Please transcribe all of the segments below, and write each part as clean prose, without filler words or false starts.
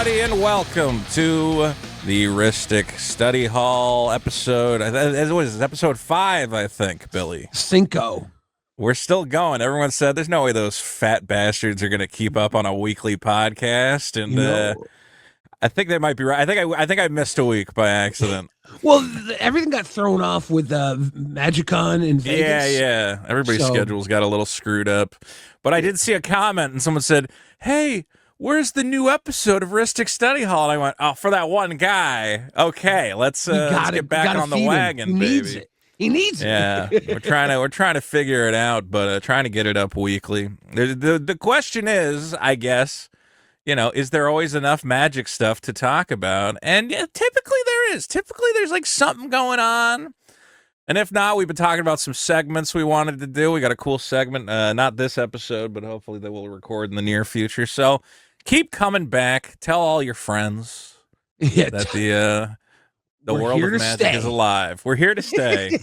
everybody, and welcome to the Rhystic Study Hall episode. It was episode 5, I think, Billy. Cinco. We're still going. Everyone said there's no way those fat bastards are going to keep up on a weekly podcast, and I think they might be right. I think I missed a week by accident. Well, everything got thrown off with MagicCon in Vegas. Yeah. Everybody's schedules got a little screwed up. But I did see a comment, and someone said, "Hey, where's the new episode of Rhystic Study Hall?" And I went, "Oh, for that one guy. Okay, let's get back on the wagon, baby." He needs it. Yeah, we're trying to figure it out, but trying to get it up weekly. The question is, I guess, is there always enough Magic stuff to talk about? And yeah, typically there is. Typically there's like something going on. And if not, we've been talking about some segments we wanted to do. We got a cool segment, not this episode, but hopefully that we'll record in the near future. So keep coming back. Tell all your friends that the world of Magic is alive. We're here to stay.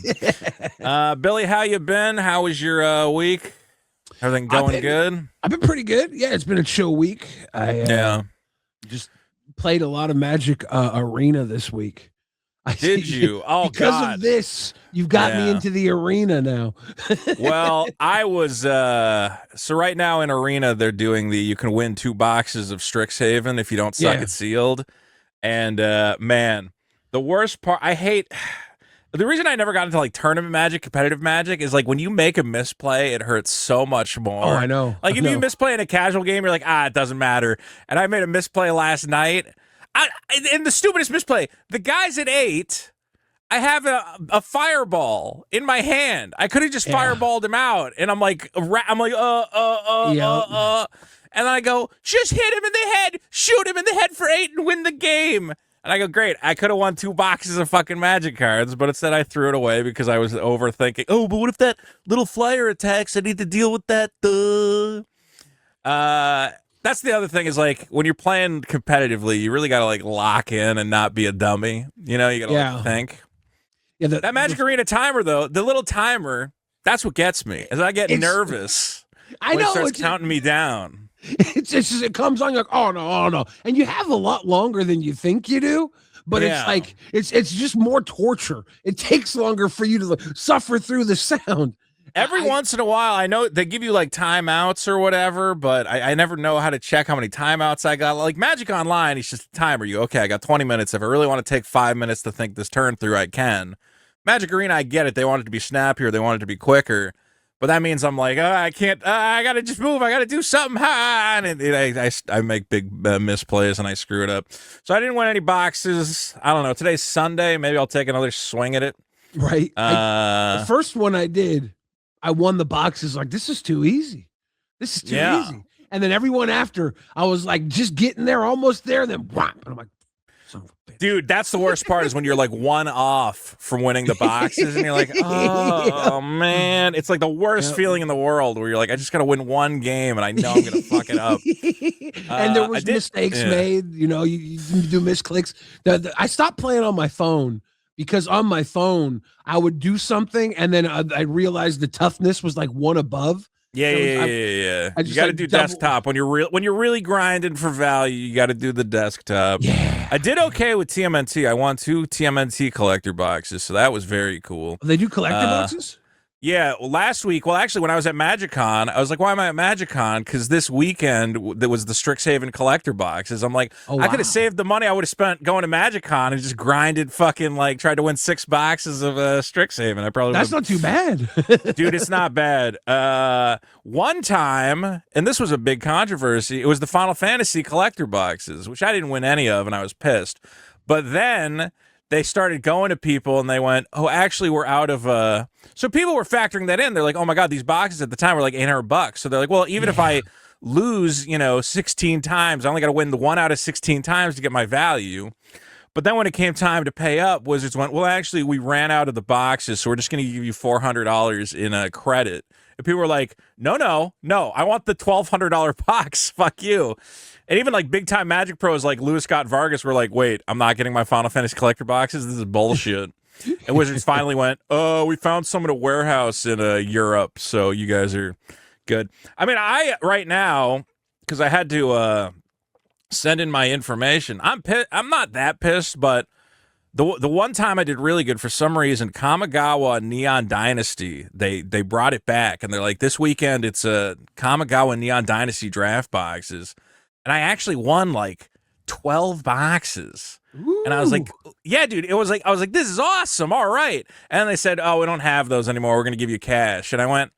Billy, how you been? How was your week? Everything going good? I've been pretty good. Yeah, it's been a chill week. I just played a lot of Magic Arena this week. Did you? Oh, because God. of this, you've got me into the arena now. Well, I was so right now in Arena they're doing you can win 2 boxes of Strixhaven if you don't suck at sealed. And man, the worst part, I hate the reason I never got into like tournament Magic, competitive Magic is like when you make a misplay, it hurts so much more. Oh, I know. Like if you misplay in a casual game, you're like, it doesn't matter. And I made a misplay last night. And the stupidest misplay, the guy's at 8. I have a fireball in my hand. I could have just fireballed him out, and I'm like, and I go, just hit him in the head, shoot him in the head for 8, and win the game. And I go, great. I could have won 2 boxes of fucking Magic cards, but instead I threw it away because I was overthinking. Oh, but what if that little flyer attacks? I need to deal with that. That's the other thing is like when you're playing competitively, you really got to like lock in and not be a dummy. You got to like, think. Yeah, that Magic Arena timer though, the little timer, that's what gets me. As I get nervous, I know it starts counting me down. It comes on, you're like, oh no, and you have a lot longer than you think you do. But it's like it's just more torture. It takes longer for you to suffer through the sound. Every once in a while, I know they give you like timeouts or whatever, but I never know how to check how many timeouts I got. Like Magic Online, it's just a timer. I got 20 minutes. If I really want to take 5 minutes to think this turn through, I can. Magic Arena, I get it. They want it to be snappier. They want it to be quicker. But that means I'm like, I can't, I got to just move. I got to do something. And I make big misplays and I screw it up. So I didn't win any boxes. I don't know. Today's Sunday. Maybe I'll take another swing at it. Right. The first one I did, I won the boxes like, this is too easy. This is too easy. And then everyone after, I was like, just getting there, almost there, and then whop. And I'm like, son of a bitch. Dude, that's the worst part is when you're like 1 off from winning the boxes and you're like, oh, man. It's like the worst feeling in the world where you're like, I just got to win 1 game and I know I'm going to fuck it up. And there was mistakes made. You do misclicks. I stopped playing on my phone. Because on my phone, I would do something, and then I realized the toughness was like 1 above. Yeah. You got to do desktop when you're really grinding for value. You got to do the desktop. Yeah, I did okay with TMNT. I won 2 TMNT collector boxes, so that was very cool. They do collector boxes. Yeah, last week, actually, when I was at MagicCon, I was like, why am I at MagicCon? Because this weekend, there was the Strixhaven collector boxes. I'm like, I could have saved the money I would have spent going to MagicCon and just grinded tried to win 6 boxes of Strixhaven. I probably That's not too bad. Dude, it's not bad. One time, and this was a big controversy, it was the Final Fantasy collector boxes, which I didn't win any of, and I was pissed. But then they started going to people and they went, oh, actually, we're out of so people were factoring that in. They're like, oh my God, these boxes at the time were like $800. So they're like, well, even if I lose, 16 times, I only got to win the 1 out of 16 times to get my value. But then when it came time to pay up, Wizards went, well, actually, we ran out of the boxes, so we're just going to give you $400 in credit. And people were like, no, I want the $1,200 box. Fuck you. And even like big time Magic pros like Louis Scott Vargas were like, wait, I'm not getting my Final Fantasy collector boxes. This is bullshit. And Wizards finally went, oh, we found some in a warehouse in Europe, so you guys are good. I mean, right now, because I had to send in my information. I'm not that pissed, but the one time I did really good for some reason, Kamigawa Neon Dynasty, they brought it back, and they're like, this weekend it's a Kamigawa Neon Dynasty draft boxes, and I actually won like 12 boxes. Ooh. And I was like, yeah, dude, I was like, this is awesome. All right. And they said, oh, we don't have those anymore. We're going to give you cash. And I went,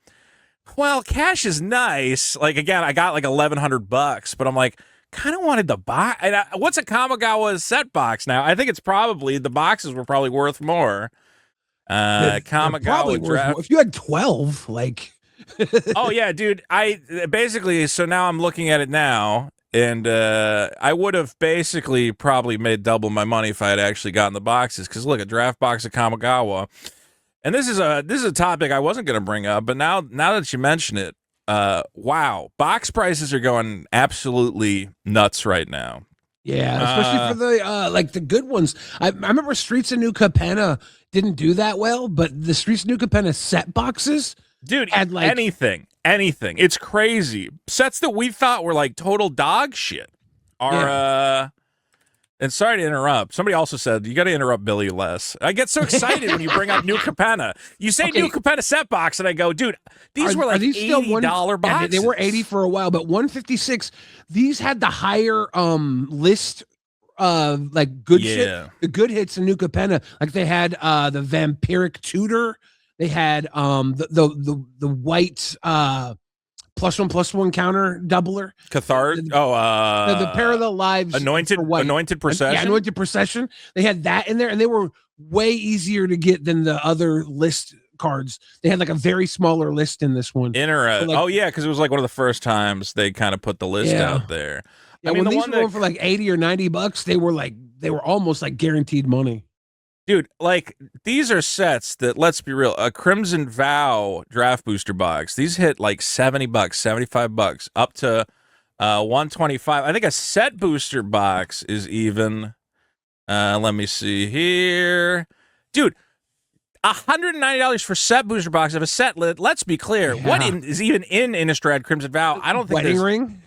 well, cash is nice. Like, again, I got like $1,100, but I'm like, kind of wanted the box. What's a Kamigawa set box now? I think it's probably, the boxes were probably worth more. Kamigawa draft. If you had 12, like. Oh, yeah, dude. So now I'm looking at it now. And I would have basically probably made double my money if I had actually gotten the boxes. Because look, a draft box of Kamigawa, and this is a topic I wasn't going to bring up, but now that you mention it, wow, box prices are going absolutely nuts right now. Yeah, especially for the like the good ones. I remember Streets of New Capenna didn't do that well, but the Streets of New Capenna set boxes, dude, had like anything. It's crazy. Sets that we thought were like total dog shit are and sorry to interrupt. Somebody also said you got to interrupt Billy less. I get so excited when you bring up New Capenna. You say New Capenna set box, and I go, dude, these were like $80 boxes. They were 80 for a while, but 156. These had the higher list like good shit. The good hits in New Capenna, like they had the Vampiric Tutor. They had the white +1/+1 counter doubler. Cathart. The Parallel Lives. Anointed Procession. Yeah, Anointed Procession. They had that in there, and they were way easier to get than the other list cards. They had like a very smaller list in this one. Because it was like one of the first times they kind of put the list out there. Yeah, I mean, when these were going for like $80 or $90, they were almost like guaranteed money. Dude, like, these are sets that, let's be real, a Crimson Vow draft booster box, these hit like $70, $75, up to $125. I think a set booster box is even, let me see here. Dude, $190 for set booster box of a set. Let's be clear. Yeah. What is even in Innistrad Crimson Vow? I don't think Wedding ring?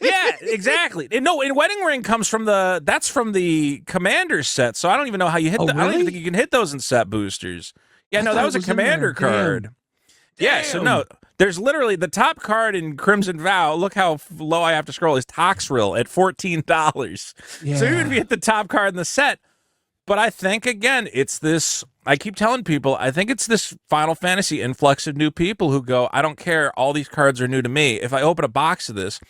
Yeah, exactly. No, in Wedding Ring comes from the Commander set, so I don't even know how you hit really? I don't even think you can hit those in set boosters. Yeah, no, that was a Commander card. Damn. Yeah, so no, there's literally the top card in Crimson Vow, look how low I have to scroll, is Toxrill at $14. Yeah. So even if you hit the top card in the set, but I think, again, it's this, I keep telling people, I think it's this Final Fantasy influx of new people who go, I don't care, all these cards are new to me. If I open a box of this,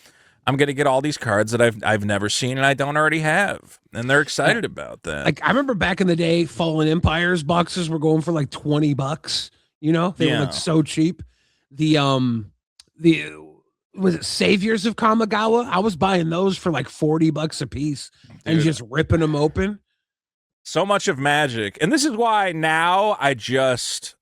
I'm going to get all these cards that I've never seen and I don't already have. And they're excited about that. Like, I remember back in the day, Fallen Empires boxes were going for like $20. You know, they were like so cheap. Was it Saviors of Kamigawa? I was buying those for like $40 a piece. Dude. And just ripping them open. So much of Magic. And this is why now I used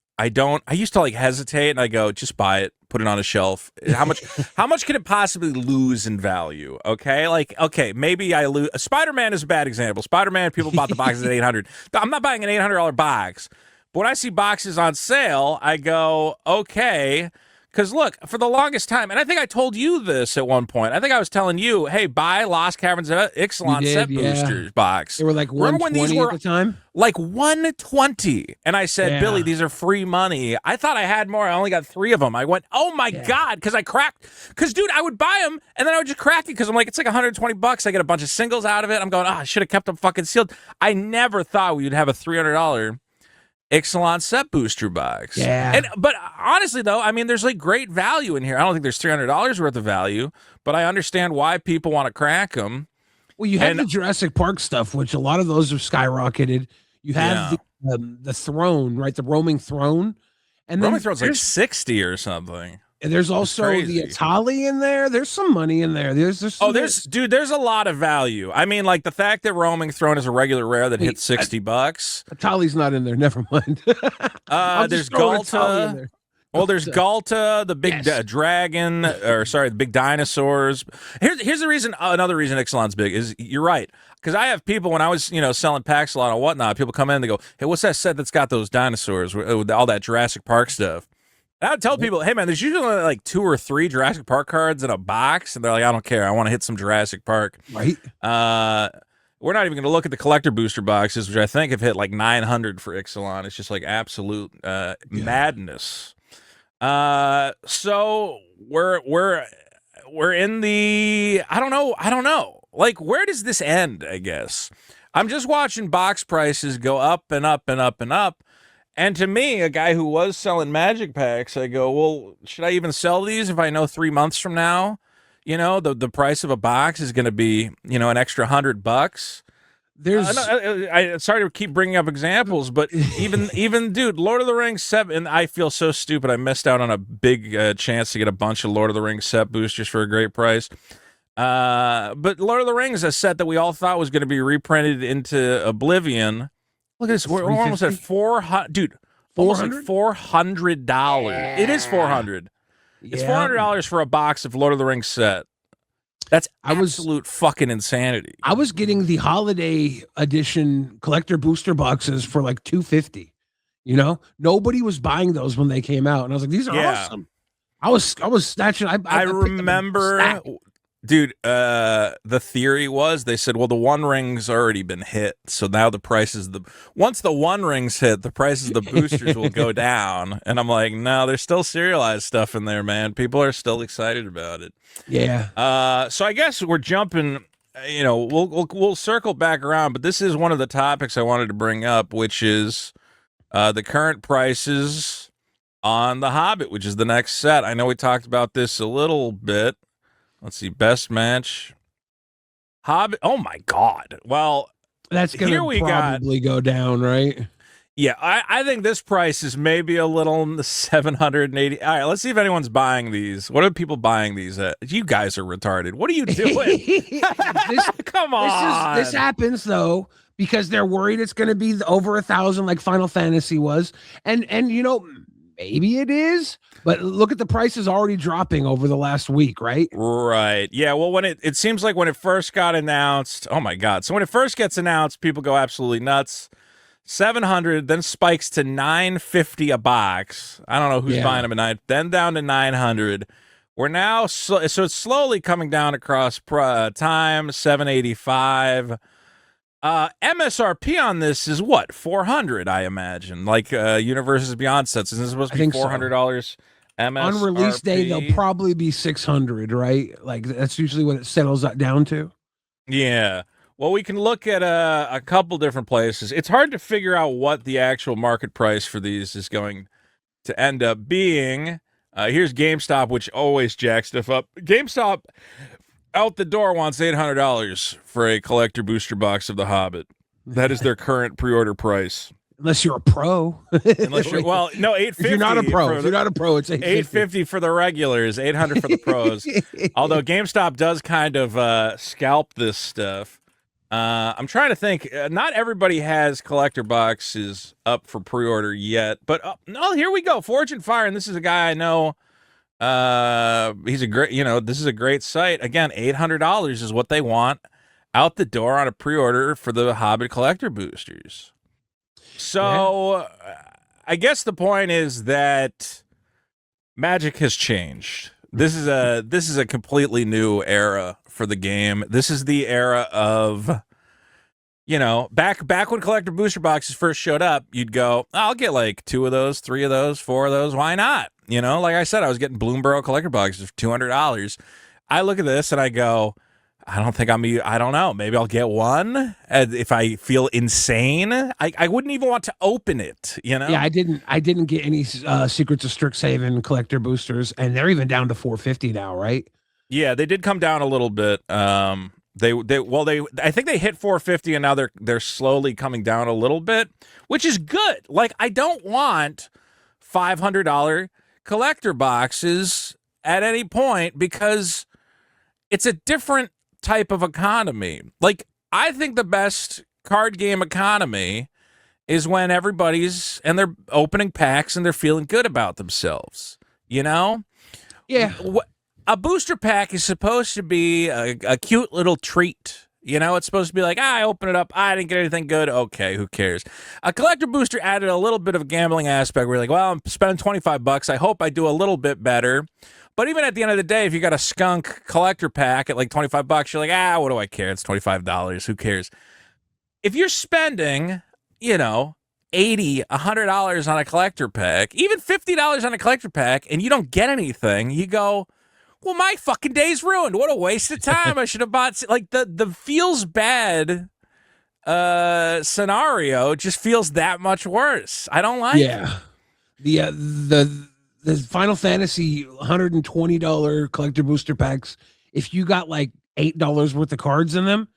to like hesitate and I go, just buy it, put it on a shelf. How much can it possibly lose in value? Okay. Like, okay, maybe I lose. Spider-Man is a bad example. Spider-Man, people bought the boxes at $800. I'm not buying an $800 box. But when I see boxes on sale, I go, okay. Because look, for the longest time, and I think I told you this at one point. I think I was telling you, hey, buy Lost Caverns of Ixalan set boosters box. They were like $120 at the time? Like $120. And I said, Billy, these are free money. I thought I had more. I only got 3 of them. I went, oh my God, because I cracked. Because, dude, I would buy them, and then I would just crack it because I'm like, it's like $120. I get a bunch of singles out of it. I'm going, I should have kept them fucking sealed. I never thought we would have a $300 Ixalan set booster box. Yeah. But honestly, though, I mean, there's like great value in here. I don't think there's $300 worth of value, but I understand why people want to crack them. Well, you have the Jurassic Park stuff, which a lot of those have skyrocketed. You have the throne, right? The roaming throne. And roaming throne's like 60 or something. And there's also the Atali in there. There's some money in there. There's there's a lot of value. I mean, like the fact that Roaming Throne is a regular rare that hits $60. Atali's not in there. Never mind. There's Galta. Well, there's Galta, the big dragon, the big dinosaurs. Here's the reason. Another reason Ixalan's big is you're right. Because I have people, when I was selling packs a lot and whatnot, people come in and they go, hey, what's that set that's got those dinosaurs with all that Jurassic Park stuff? I would tell people, hey man, there's usually like 2 or 3 Jurassic Park cards in a box, and they're like, I don't care, I want to hit some Jurassic Park. Right. We're not even going to look at the collector booster boxes, which I think have hit like 900 for Ixalan. It's just like absolute madness. So we're in the I don't know. Like, where does this end? I guess I'm just watching box prices go up and up and up and up. And to me, a guy who was selling magic packs, I go, well, should I even sell these if I know 3 months from now, the price of a box is going to be, an extra $100? There's, I'm sorry to keep bringing up examples, but even dude, Lord of the Rings 7, and I feel so stupid. I missed out on a big chance to get a bunch of Lord of the Rings set boosters for a great price. But Lord of the Rings, a set that we all thought was going to be reprinted into oblivion. Look at this. We're almost at 400, dude. Almost like $400. It is 400. It's $400 for a box of Lord of the Rings set. That's absolute fucking insanity. I was getting the holiday edition collector booster boxes for like $250. Nobody was buying those when they came out, and I was like, these are awesome. I was snatching. I remember. Dude, the theory was they said, well, the One Ring's already been hit, so now the prices once the One Ring's hit, the prices of the boosters will go down. And I'm like, no, there's still serialized stuff in there, man. People are still excited about it. Yeah. So I guess we're jumping. We'll circle back around, but this is one of the topics I wanted to bring up, which is the current prices on the Hobbit, which is the next set. I know we talked about this a little bit. Let's see, best match. Hobbit. Oh my God. Well, that's going to probably go down, right? Yeah, I think this price is maybe a little in the 780. All right, let's see if anyone's buying these. What are people buying these at? You guys are retarded. What are you doing? Come on. This happens though because they're worried it's going to be over 1,000 like Final Fantasy was, and maybe it is, but look at the prices already dropping over the last week, right? Right. Yeah, well, when it seems like when it first got announced, oh my God. So when it first gets announced, people go absolutely nuts. 700, then spikes to 950 a box. I don't know who's buying them at 9, then down to 900. We're now, so it's slowly coming down across time, 785. MSRP on this is what, 400, I imagine, like Universes Beyond sets. Isn't this supposed to be $400 MSRP? On release day they'll probably be 600, right? Like that's usually what it settles down to. Yeah, well, we can look at a couple different places. It's hard to figure out what the actual market price for these is going to end up being. Here's GameStop, which always jacks stuff up. GameStop out the door wants $800 for a collector booster box of The Hobbit. That is their current pre-order price. Unless you're a pro. Unless you're, well, no, $850. If you're not a pro, it's $850 for the regulars, $800 for the pros. Although GameStop does kind of scalp this stuff. I'm trying to think. Not everybody has collector boxes up for pre-order yet, but no, here we go. Fortune Fire, and this is a guy I know. He's a great, this is a great site. Again, $800 is what they want out the door on a pre-order for the Hobbit collector boosters. So I guess the point is that Magic has changed. This is a completely new era for the game. This is the era of, back when collector booster boxes first showed up, you'd go, I'll get like 2 of those, 3 of those, 4 of those. Why not? Like I said, I was getting Bloomberg collector boxes for $200. I look at this and I go, I don't know. Maybe I'll get one if I feel insane. I wouldn't even want to open it, Yeah, I didn't get any Secrets of Strixhaven collector boosters, and they're even down to $450 now, right? Yeah, they did come down a little bit. I think they hit $450 and now they're slowly coming down a little bit, which is good. Like, I don't want $500 collector boxes at any point because it's a different type of economy. Like, I think the best card game economy is when everybody's and they're opening packs and they're feeling good about themselves. Yeah. A booster pack is supposed to be a cute little treat You know, it's supposed to be like, I open it up, I didn't get anything good. Okay, who cares? A collector booster added a little bit of a gambling aspect where you're like, well, I'm spending $25. I hope I do a little bit better. But even at the end of the day, if you got a skunk collector pack at like $25, you're like, what do I care? It's $25. Who cares? If you're spending, you know, $80, $100 on a collector pack, even $50 on a collector pack, and you don't get anything, you go, well, my fucking day's ruined. What a waste of time. I should have bought, like, the feels bad scenario just feels that much worse. I don't like it. The Final Fantasy $120 collector booster packs, if you got like $8 worth of cards in them,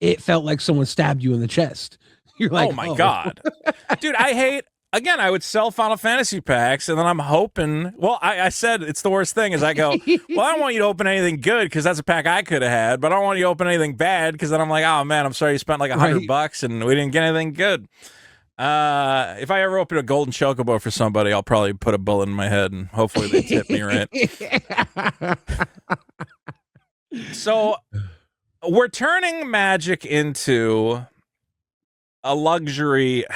it felt like someone stabbed you in the chest. You're like, oh my God. Dude, I would sell Final Fantasy packs, and then I'm hoping, well, I said it's the worst thing is I go, well, I don't want you to open anything good because that's a pack I could have had, but I don't want you to open anything bad because then I'm like, oh man, I'm sorry you spent like $100 and we didn't get anything good. If I ever open a golden chocobo for somebody, I'll probably put a bullet in my head and hopefully they tip me right. So we're turning Magic into a luxury.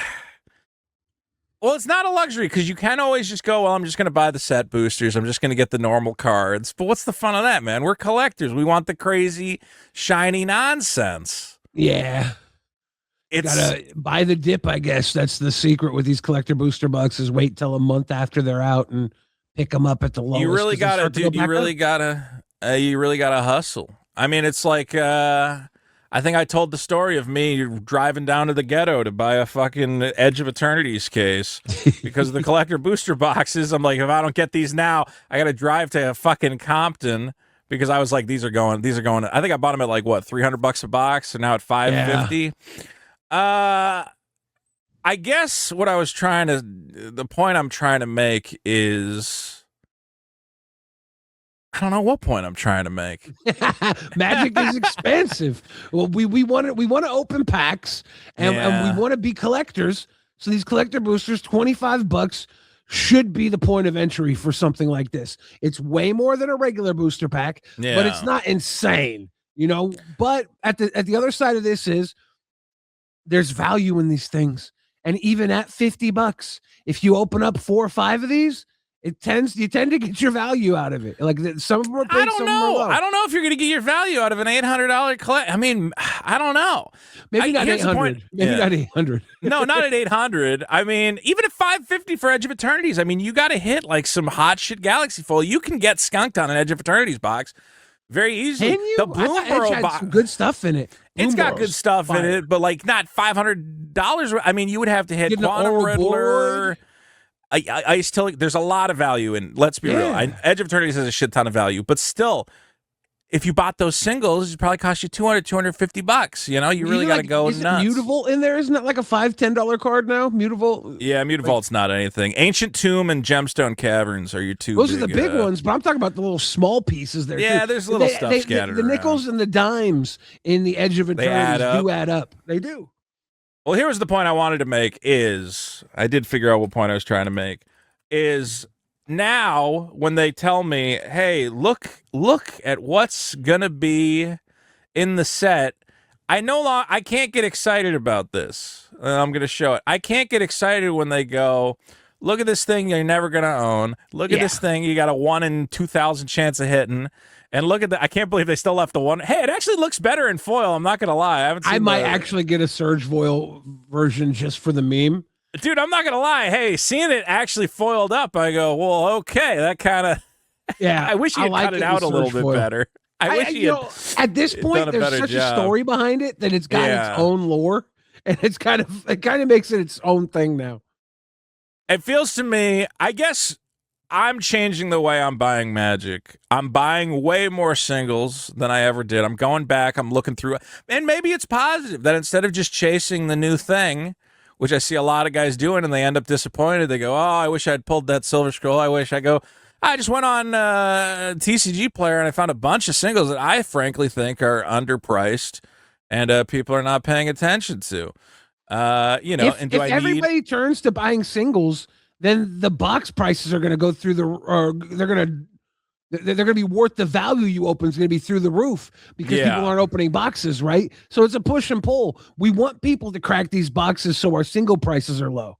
Well, it's not a luxury because you can always just go, well, I'm just going to buy the set boosters. I'm just going to get the normal cards. But what's the fun of that, man? We're collectors. We want the crazy, shiny nonsense. Yeah. It's gotta buy the dip, I guess. That's the secret with these collector booster boxes. Wait till a month after they're out and pick them up at the lowest. You really gotta, dude. You really gotta hustle. I mean, it's like I think I told the story of me driving down to the ghetto to buy a fucking Edge of Eternity's case because of the collector booster boxes. I'm like, if I don't get these now, I got to drive to fucking Compton because I was like, these are going. I think I bought them at like what, $300 a box, so now at $550. I guess the point I'm trying to make is, I don't know what point I'm trying to make. Magic is expensive. Well, we want to open packs and we want to be collectors. So these collector boosters, $25 should be the point of entry for something like this. It's way more than a regular booster pack, but it's not insane, you know. But at the other side of this is there's value in these things. And even at $50, if you open up 4 or 5 of these, you tend to get your value out of it. Like some of them are big, I don't know. I don't know if you're going to get your value out of an $800 collect. I mean, I don't know. Maybe not 800. Maybe not 800. No, not at 800. I mean, even at $550 for Edge of Eternities. I mean, you got to hit like some hot shit Galaxy full. You can get skunked on an Edge of Eternities box very easily. Can you? The Bloomburrow box, some good stuff in it. It's got good stuff in it, but like not $500. I mean, you would have to hit Quantum Riddler. I still, there's a lot of value in, let's be real. Edge of Eternities has a shit ton of value, but still, if you bought those singles, it probably cost you $200-$250. You know, you really got to go nuts. Is it Mutable in there? Isn't that like a $5-$10 card now? Mutable? Yeah, Mutavault's not anything. Ancient Tomb and Gemstone Caverns are your two. Those are the big ones, but I'm talking about the little small pieces there. Yeah, too. There's little stuff scattered The nickels and the dimes in the Edge of Eternities do add up. They do. Well, here was the point I wanted to make is, I did figure out what point I was trying to make, is now when they tell me, hey, look at what's going to be in the set, I can't get excited about this. I'm going to show it. I can't get excited when they go, look at this thing you're never going to own. Look at this thing you got a 1 in 2,000 chance of hitting. And look at I can't believe they still left the one. Hey, it actually looks better in foil. I'm not going to lie. I might actually get a Surge foil version just for the meme. Dude, I'm not going to lie. Hey, seeing it actually foiled up, I go, well, okay, that kind of... Yeah. I wish you had cut it out a little bit better. I wish you had at this point, there's such a story behind it that it's got its own lore. And it kind of makes it its own thing now. It feels to me, I guess... I'm changing the way I'm buying Magic. I'm buying way more singles than I ever did. I'm going back. I'm looking through it. And maybe it's positive that instead of just chasing the new thing, which I see a lot of guys doing, and they end up disappointed. They go, oh, I wish I'd pulled that Silver Scroll. I just went on TCG Player, and I found a bunch of singles that I frankly think are underpriced and people are not paying attention to. If everybody turns to buying singles, then the box prices are going to go through they're going to They're going to be worth the value you open is going to be through the roof because people aren't opening boxes, right? So it's a push and pull. We want people to crack these boxes so our single prices are low,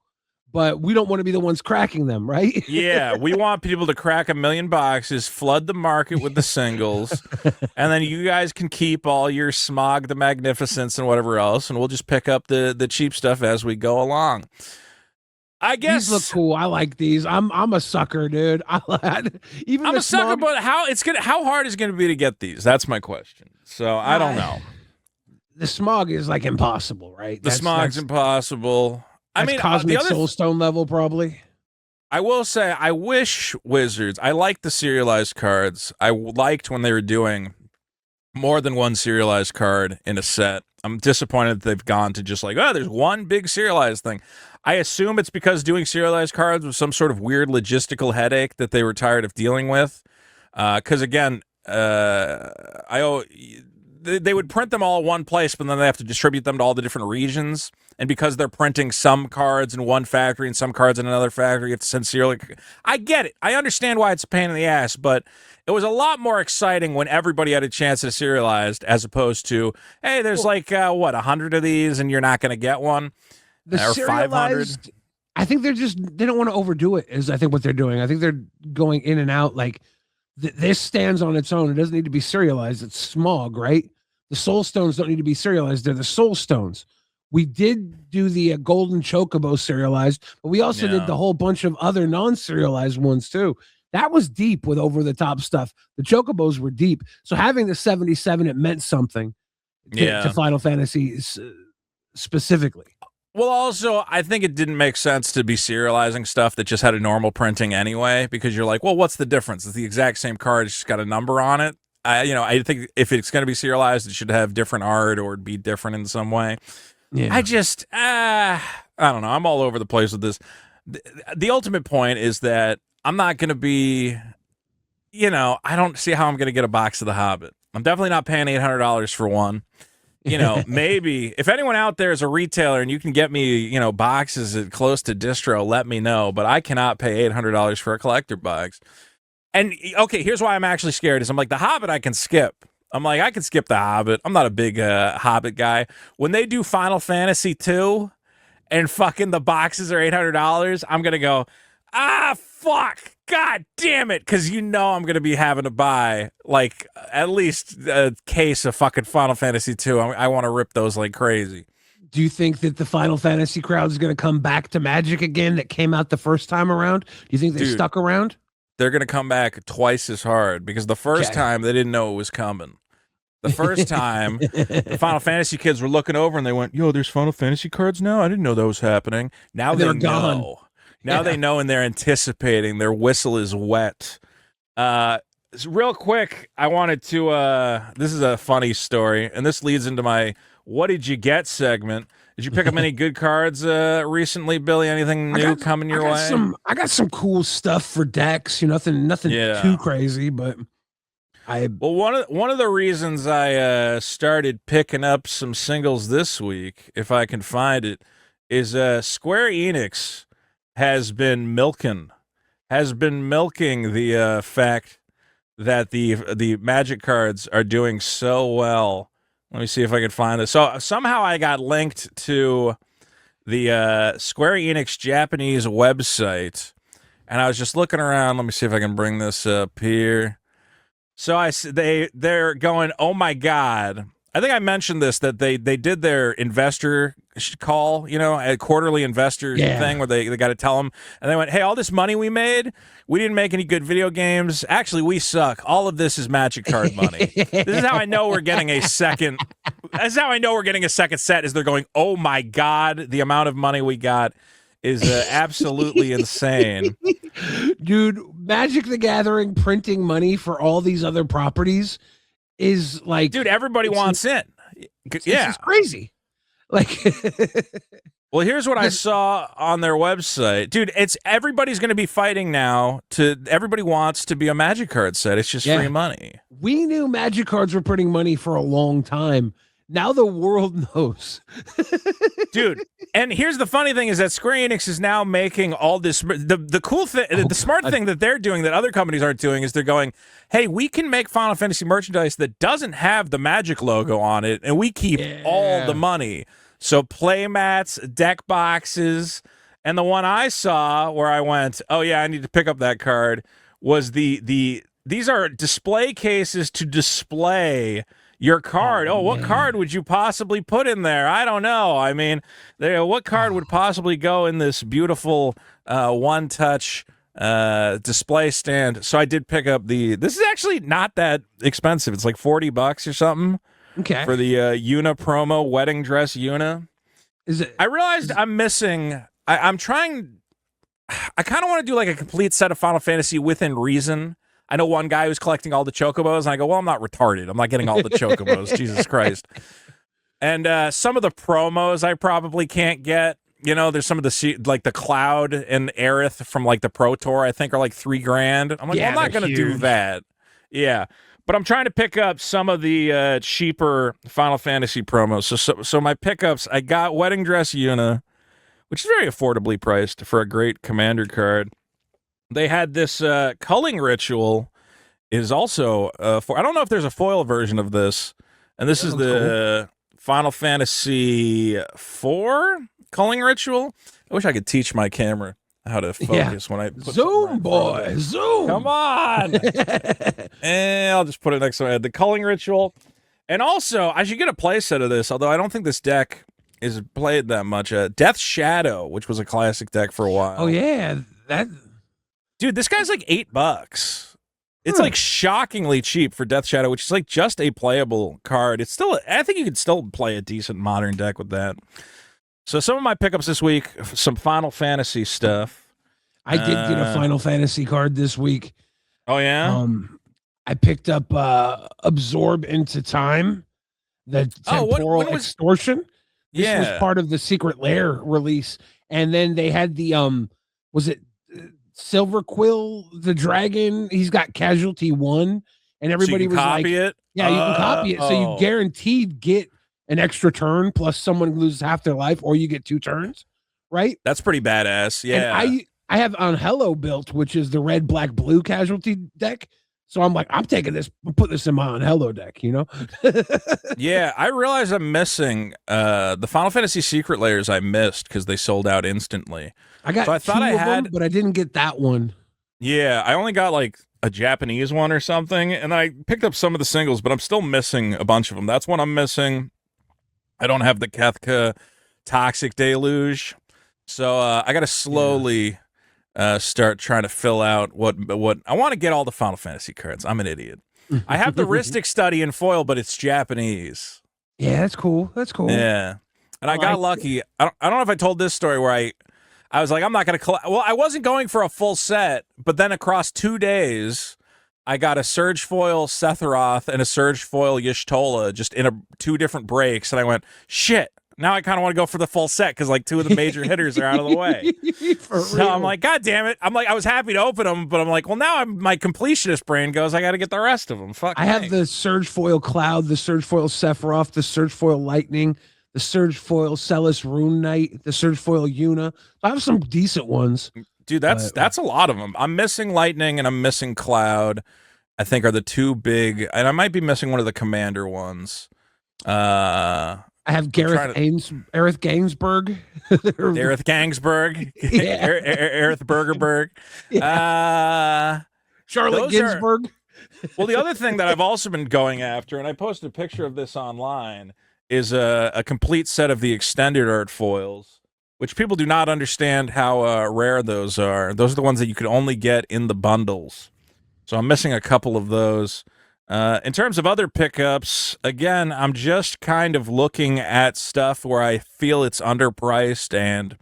but we don't want to be the ones cracking them, right? Yeah, we want people to crack 1 million boxes, flood the market with the singles, and then you guys can keep all your Smog the Magnificence and whatever else, and we'll just pick up the cheap stuff as we go along. I guess these look cool. I like these. I'm a sucker, dude. I'm a sucker, but how hard is it gonna be to get these? That's my question. So I don't know. The Smog is like impossible, right? The Smog's impossible. I mean, Cosmic Soulstone level, probably. I will say, I wish Wizards. I liked the serialized cards. I liked when they were doing more than one serialized card in a set. I'm disappointed that they've gone to just like, oh, there's one big serialized thing. I assume it's because doing serialized cards was some sort of weird logistical headache that they were tired of dealing with. Because again, they would print them all in one place, but then they have to distribute them to all the different regions. And because they're printing some cards in one factory and some cards in another factory, you have to send serial. I get it. I understand why it's a pain in the ass, but it was a lot more exciting when everybody had a chance at serialized, as opposed to, hey, there's 100 of these, and you're not going to get one. The or 500. I think they don't want to overdo it, is I think what they're doing. I think they're going in and out. Like this stands on its own. It doesn't need to be serialized. It's Smog, right? The Soul Stones don't need to be serialized. They're the Soul Stones. We did do the Golden Chocobo serialized, but we also did the whole bunch of other non-serialized ones too. That was deep with over-the-top stuff. The Chocobos were deep. So having the 77, it meant something to Final Fantasy specifically. Well, also, I think it didn't make sense to be serializing stuff that just had a normal printing anyway, because you're like, well, what's the difference? It's the exact same card, it's just got a number on it. I think if it's going to be serialized, it should have different art or be different in some way. Yeah. I don't know. I'm all over the place with this. The ultimate point is that I'm not going to be, I don't see how I'm going to get a box of The Hobbit. I'm definitely not paying $800 for one. Maybe if anyone out there is a retailer and you can get me, boxes close to distro, let me know. But I cannot pay $800 for a collector box. And okay, here's why I'm actually scared. Is I'm like, The Hobbit I can skip. I'm like, I can skip The Hobbit. I'm not a big Hobbit guy. When they do Final Fantasy 2 and fucking the boxes are $800, I'm gonna go, fuck, god damn it, because I'm gonna be having to buy like at least a case of fucking Final Fantasy 2. I want to rip those like crazy. Do you think that the Final Fantasy crowd is going to come back to Magic again that came out the first time around? Do you think they stuck around? They're going to come back twice as hard because the first time they didn't know it was coming. The first time, the Final Fantasy kids were looking over and they went, yo, there's Final Fantasy cards now? I didn't know that was happening. Now they know. Gone. Now they know and they're anticipating. Their whistle is wet. Real quick, I wanted to, this is a funny story, and this leads into my What Did You Get segment. Did you pick up any good cards recently, Billy? Anything new coming your way? I got some cool stuff for decks. Nothing too crazy, but one of the reasons I started picking up some singles this week, if I can find it, is Square Enix has been milking the fact that the Magic cards are doing so well. Let me see if I can find this. So somehow I got linked to the Square Enix Japanese website, and I was just looking around. Let me see if I can bring this up here. So they're going, oh my god. I think I mentioned this, that they did their investor call, a quarterly investor thing where they got to tell them, and they went, hey, all this money we made, we didn't make any good video games. Actually, we suck. All of this is Magic card money. This is how I know we're getting a second. That's how I know we're getting a second set. Is they're going, oh my god, the amount of money we got is absolutely insane. Dude, Magic the Gathering printing money for all these other properties is like, dude, everybody wants in. It's crazy. Like, well, here's what I saw on their website, dude. It's everybody's going to be fighting now. Everybody wants to be a Magic card set. It's just free money. We knew Magic cards were printing money for a long time. Now the world knows. Dude, and here's the funny thing is that Square Enix is now making all this. The cool thing, the smart thing that they're doing that other companies aren't doing is they're going, hey, we can make Final Fantasy merchandise that doesn't have the Magic logo on it, and we keep all the money. So playmats, deck boxes, and the one I saw where I went, oh yeah, I need to pick up that card, was these are display cases to display your card. What card would you possibly put in there? I don't know. I mean, what card would possibly go in this beautiful one-touch display stand? So I did pick up this is actually not that expensive. It's like $40 or something. Okay. For the Yuna promo, wedding dress Yuna. I realized I'm missing. I'm trying. I kind of want to do like a complete set of Final Fantasy within reason. I know one guy who's collecting all the chocobos, and I go, well, I'm not retarded. I'm not getting all the chocobos. Jesus Christ. And some of the promos I probably can't get. You know, there's some of the like the Cloud and Aerith from like the Pro Tour, I think are like $3,000. I'm like, well, I'm not going to do that. Yeah. But I'm trying to pick up some of the cheaper Final Fantasy promos. So my pickups, I got Wedding Dress Yuna, which is very affordably priced for a great commander card. They had this culling ritual is also I don't know if there's a foil version of this, and this is the Final Fantasy IV culling ritual. I wish I could teach my camera how to focus when I put zoom, boy, zoom. Come on. And I'll just put it next to my head. The culling ritual. And also, I should get a playset of this, although I don't think this deck is played that much. Death Shadow, which was a classic deck for a while. Oh, yeah. Dude, this guy's like $8. It's like shockingly cheap for Death Shadow, which is like just a playable card. It's still, I think you could still play a decent modern deck with that. So some of my pickups this week, some Final Fantasy stuff. I did get a Final Fantasy card this week. Oh, yeah? I picked up Absorb into Time, the temporal extortion. This was part of the Secret Lair release. And then they had the, was it Silver Quill, the dragon? He's got Casualty 1. And everybody was like, it? Yeah, you can copy it. So you guaranteed get an extra turn plus someone loses half their life, or you get 2 turns, right? That's pretty badass. Yeah. And I have Hello built, which is the red, black, blue casualty deck. So I'm like, I'm taking this, put this in my Hello deck, you know? Yeah, I realize I'm missing the Final Fantasy Secret Lairs I missed because they sold out instantly. I got I had, but I didn't get that one. Yeah, I only got like a Japanese one or something, and I picked up some of the singles, but I'm still missing a bunch of them. That's one I'm missing. I don't have the Kethka Toxic Deluge, so I got to slowly start trying to fill out what I want to get all the Final Fantasy cards. I'm an idiot. I have the Rhystic study in foil, but it's Japanese. Yeah, that's cool. That's cool. Yeah, and I got lucky. I don't know if I told this story where I was like, I'm not going to collect. Well, I wasn't going for a full set, but then across 2 days, I got a Surge Foil Sephiroth and a Surge Foil Y'shtola just in 2 different breaks, and I went, shit. Now I kind of want to go for the full set because like 2 of the major hitters are out of the way. So I'm like, God damn it! I'm like, I was happy to open them, but I'm like, well, now my completionist brain goes, I got to get the rest of them. Fuck. I have the Surge Foil Cloud, the Surge Foil Sephiroth, the Surge Foil Lightning, the Surge Foil Celis Rune Knight, the Surge Foil Yuna. I have some decent ones. Dude, that's a lot of them. I'm missing Lightning and I'm missing Cloud. I think are the 2 big, and I might be missing one of the Commander ones. I have Aerith Gangsberg. Aerith Gangsberg. Aerith Burgerberg. Charlotte Ginsburg. Well, the other thing that I've also been going after, and I posted a picture of this online, is a complete set of the extended art foils, which people do not understand how rare those are. Those are the ones that you could only get in the bundles. So I'm missing a couple of those. In terms of other pickups, again, I'm just kind of looking at stuff where I feel it's underpriced. And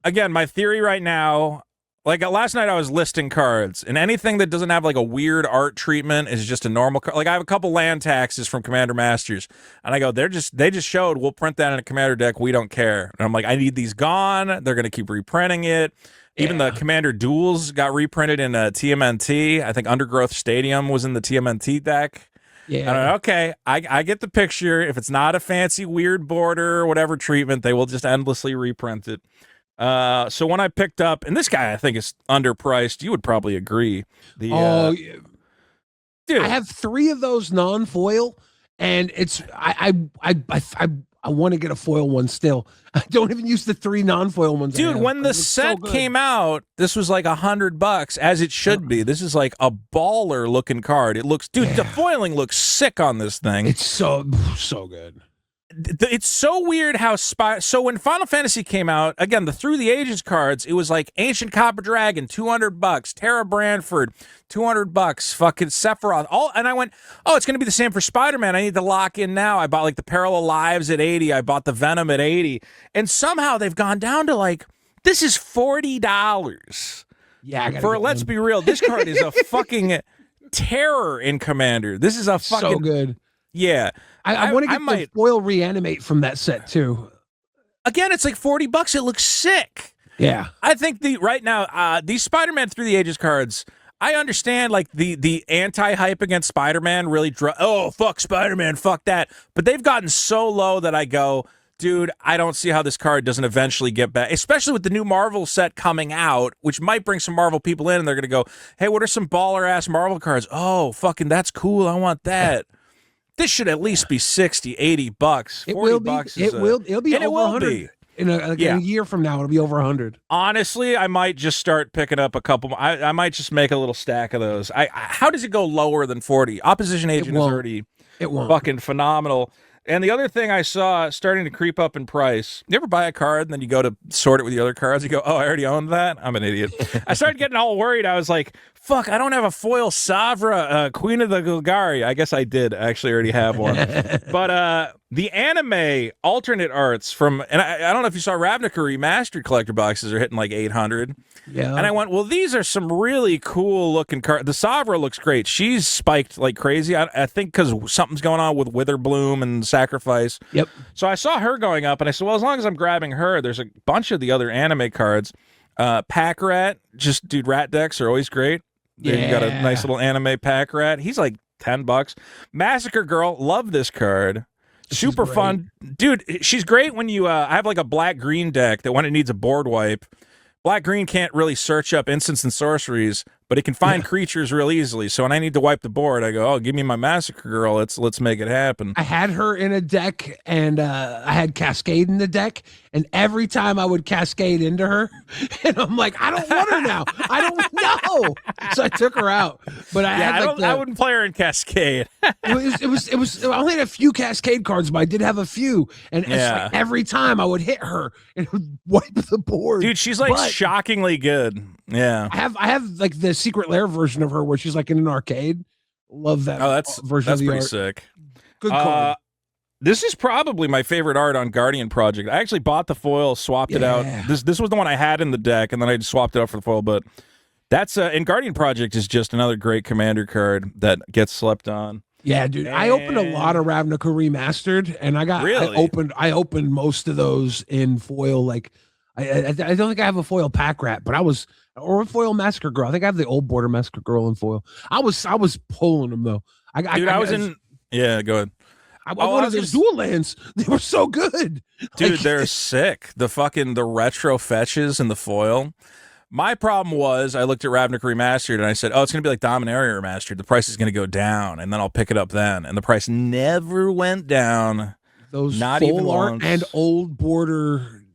again, my theory right now, like last night I was listing cards, and anything that doesn't have like a weird art treatment is just a normal card. Like I have a couple land taxes from Commander Masters, and I go, they just showed, we'll print that in a Commander deck, we don't care. And I'm like, I need these gone. They're going to keep reprinting it. Even the Commander Duels got reprinted in TMNT. I think Undergrowth Stadium was in the TMNT deck. Yeah. And okay, I get the picture. If it's not a fancy weird border or whatever treatment, they will just endlessly reprint it. So when I picked up, and this guy I think is underpriced. You would probably agree. Dude, I have 3 of those non-foil, and it's I want to get a foil one still. I don't even use the 3 non-foil ones. Dude, when the set came out, this was like $100, as it should be. This is like a baller looking card. It looks, dude, the foiling looks sick on this thing. It's so good. It's so weird how so when Final Fantasy came out, again, the Through the Ages cards, it was like Ancient Copper Dragon, $200, Tara Branford, $200, fucking Sephiroth, and I went, oh, it's gonna be the same for Spider-Man. I need to lock in now. I bought like the Parallel Lives at 80, I bought the Venom at 80, and somehow they've gone down to like, this is $40. Yeah, let's be real, this card is a fucking terror in Commander. This is a fucking so good. Yeah. I want to get the foil reanimate from that set too. Again, it's like $40. It looks sick. Yeah. I think right now, these Spider-Man Through the Ages cards, I understand like the anti-hype against Spider-Man really oh, fuck Spider-Man, fuck that. But they've gotten so low that I go, dude, I don't see how this card doesn't eventually get back, especially with the new Marvel set coming out, which might bring some Marvel people in, and they're going to go, hey, what are some baller-ass Marvel cards? Oh, fucking that's cool. I want that. This should at least be $60, $80. It will be. It'll be over 100. In a year from now, it'll be over 100. Honestly, I might just start picking up a couple. I might just make a little stack of those. How does it go lower than 40? Opposition Agent is already fucking phenomenal. And the other thing I saw starting to creep up in price, you ever buy a card and then you go to sort it with the other cards? You go, oh, I already own that? I'm an idiot. I started getting all worried. I was like, fuck, I don't have a foil Savra, Queen of the Golgari. I guess I did actually already have one. But the anime alternate arts from, and I don't know if you saw Ravnica Remastered collector boxes are hitting like 800. Yeah. And I went, well, these are some really cool looking cards. The Savra looks great. She's spiked like crazy. I think because something's going on with Witherbloom and Sacrifice. Yep. So I saw her going up, and I said, well, as long as I'm grabbing her, there's a bunch of the other anime cards. Pack Rat, just dude, rat decks are always great. Yeah. You got a nice little anime Pack Rat. He's like $10. Massacre Girl, love this card. Super fun. Dude, she's great when you, I have like a black-green deck that when it needs a board wipe, black-green can't really search up instants and sorceries, but it can find creatures real easily. So when I need to wipe the board, I go, oh, give me my Massacre Girl. Let's make it happen. I had her in a deck, and I had Cascade in the deck, and every time I would Cascade into her, and I'm like, I don't want her now. I don't know. So I took her out. But I wouldn't play her in Cascade. it was. I only had a few Cascade cards, but I did have a few, and it's like every time I would hit her, and it would wipe the board. Dude, she's like shockingly good. Yeah, I have like the Secret Lair version of her where she's like in an arcade. Love that. Oh, that's version of the pretty art. sick. Good card. This is probably my favorite art on Guardian Project. I actually bought the foil, swapped it out. This was the one I had in the deck, and then I just swapped it out for the foil. But that's and Guardian Project is just another great Commander card that gets slept on. Yeah, dude. I opened a lot of Ravnica Remastered, and I opened most of those in foil. Like I don't think I have a foil Pack Rat, but or a foil Massacre Girl. I think I have the old Border Massacre Girl in foil. I was pulling them though. I was in. Yeah, go ahead. I wanted those dual lands. They were so good. Dude, they're sick. The retro fetches and the foil. My problem was I looked at Ravnica Remastered and I said, oh, it's going to be like Dominaria Remastered. The price is going to go down, and then I'll pick it up then. And the price never went down. Those not full even art once. And old border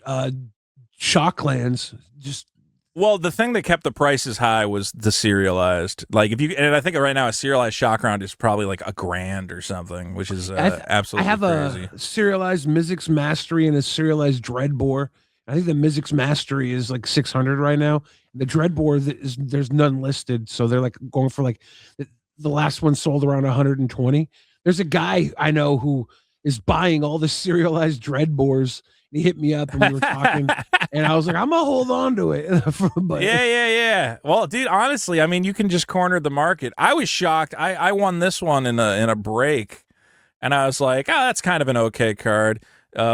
shock lands just. Well, the thing that kept the prices high was the serialized. Like and I think right now a serialized shock round is probably like $1,000 or something, which is absolutely I have crazy. A serialized Mizzix Mastery and a serialized Dreadbore. I think the Mizzix Mastery is like 600 right now. The Dreadbore there's none listed, so they're like going for like the last one sold around 120. There's a guy I know who is buying all the serialized Dreadbores. He hit me up and we were talking, and I was like, I'm gonna hold on to it. But, yeah. Well, dude, honestly, I mean, you can just corner the market. I was shocked. I won this one in a break, and I was like, oh, that's kind of an okay card.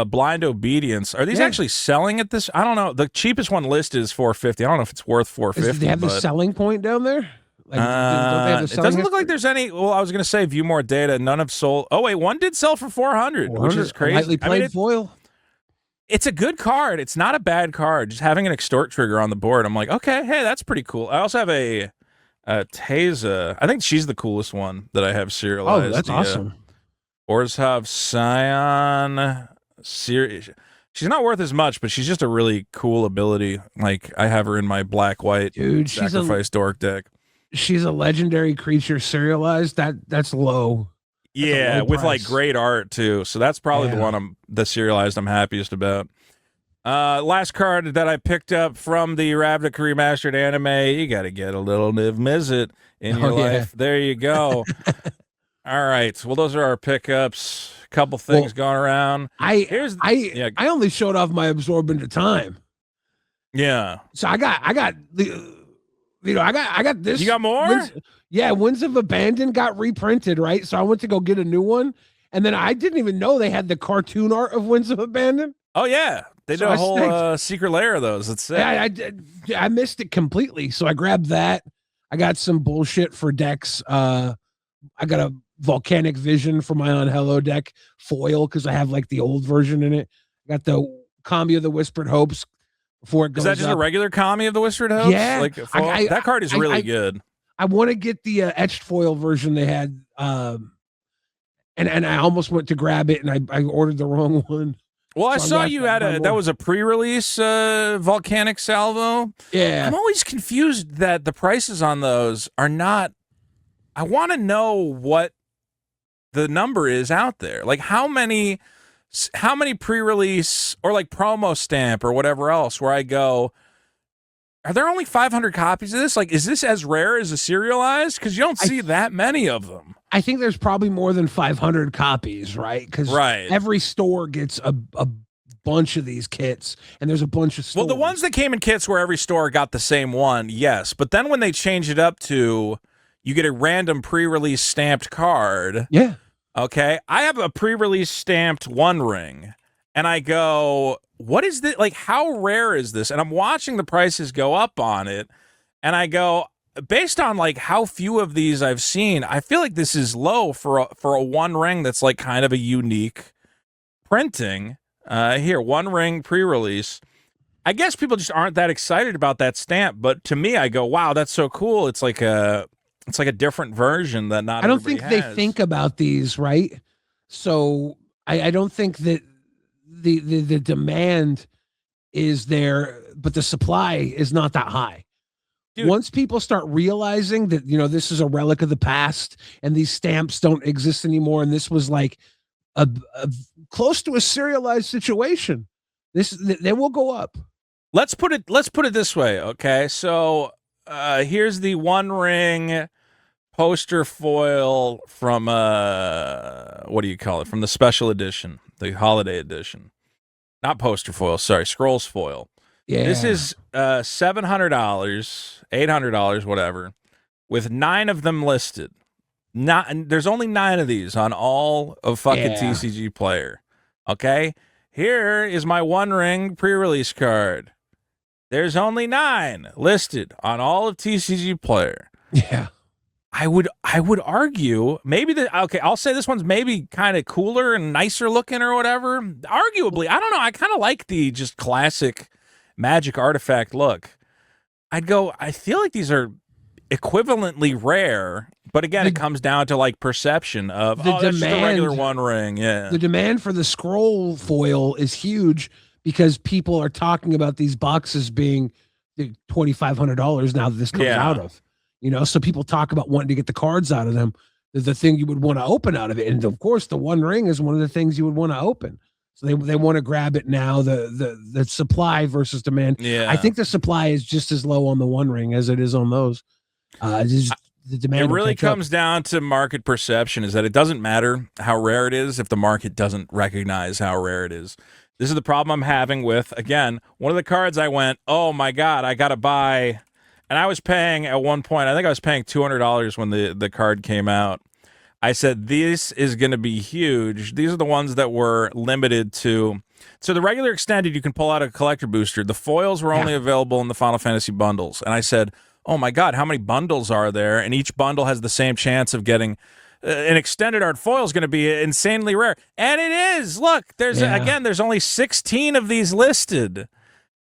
Blind Obedience. Are these actually selling at this? I don't know. The cheapest one listed is $450. I don't know if it's worth $450. Do they have the selling point down there? Like, don't they have a it doesn't look like there's any. Well, I was going to say view more data. None have sold. Oh wait, one did sell for 400, which is crazy. Lightly played foil. It's a good card. It's not a bad card. Just having an extort trigger on the board, I'm like, okay, hey, that's pretty cool. I also have a Taza. I think she's the coolest one that I have serialized. Oh, that's awesome. Orzhov Scion. She's not worth as much, but she's just a really cool ability. Like, I have her in my black-white sacrifice dork deck. She's a legendary creature serialized. That's low. Yeah, with like great art too. So that's probably the serialized I'm happiest about. Last card that I picked up from the Ravnica Remastered anime. You got to get a little Niv Mizzet in your life. There you go. All right. Well, those are our pickups. A couple things going around. I only showed off my absorbent of time. Yeah. So I got this. You got more? Winds of Abandon got reprinted, right? So I went to go get a new one, and then I didn't even know they had the cartoon art of Winds of Abandon. Oh yeah, they did a whole secret lair of those. That's it. I missed it completely, so I grabbed that. I got some bullshit for decks. I got a Volcanic Vision for my On Hello deck foil because I have like the old version in it. I got the Combi of the Whispered Hopes before it goes. Is that just a regular Combi of the Whispered Hopes? Yeah, like that card is really good. I want to get the etched foil version they had, and I almost went to grab it, and I ordered the wrong one. Well, I saw you had that was a pre-release Volcanic Salvo. Yeah, I'm always confused that the prices on those are not. I want to know what the number is out there. Like how many pre-release or like promo stamp or whatever else where I go. Are there only 500 copies of this? Like, is this as rare as a serialized? Because you don't see that many of them. I think there's probably more than 500 copies, right? Because every store gets a bunch of these kits, and there's a bunch of stores. Well, the ones that came in kits where every store got the same one, yes. But then when they change it up to you get a random pre-release stamped card. Yeah. Okay. I have a pre-release stamped One Ring, and I go, what is this? Like, how rare is this? And I'm watching the prices go up on it, and I go, based on like how few of these I've seen, I feel like this is low for a One Ring that's like kind of a unique printing. Here, One Ring pre-release. I guess people just aren't that excited about that stamp, but to me, I go, wow, that's so cool. It's like a different version that not. I don't think they think about these, right? So I don't think that the demand is there, but the supply is not that high. Dude. Once people start realizing that, this is a relic of the past and these stamps don't exist anymore, and this was like a close to a serialized situation, they will go up. Let's put it this way, okay? So here's the One Ring poster foil from what do you call it? From the special edition, the holiday edition. Not poster foil, sorry, scrolls foil. Yeah. This is $700, $800, whatever, with 9 of them listed. There's only 9 of these on all of fucking TCG Player. Okay? Here is my One Ring pre-release card. There's only 9 listed on all of TCG Player. Yeah. I would argue maybe I'll say this one's maybe kind of cooler and nicer looking or whatever. Arguably, I don't know. I kind of like the just classic Magic artifact look. I'd go, I feel like these are equivalently rare, but again, it comes down to like perception of that's just a regular One Ring. Yeah. The demand for the scroll foil is huge because people are talking about these boxes being $2,500 now that this comes out of. So people talk about wanting to get the cards out of them. The thing you would want to open out of it. And of course, the One Ring is one of the things you would want to open. So they want to grab it now, the supply versus demand. Yeah. I think the supply is just as low on the One Ring as it is on those. The demand. It really comes down to market perception, is that it doesn't matter how rare it is if the market doesn't recognize how rare it is. This is the problem I'm having with, again, one of the cards I went, oh my God, I got to buy. And I was paying at one point, I think I was paying $200 when the card came out. I said, this is going to be huge. These are the ones that were limited to. So the regular extended, you can pull out a collector booster. The foils were only available in the Final Fantasy bundles. And I said, oh my God, how many bundles are there? And each bundle has the same chance of getting an extended art foil is going to be insanely rare. And it is. Look, there's only 16 of these listed.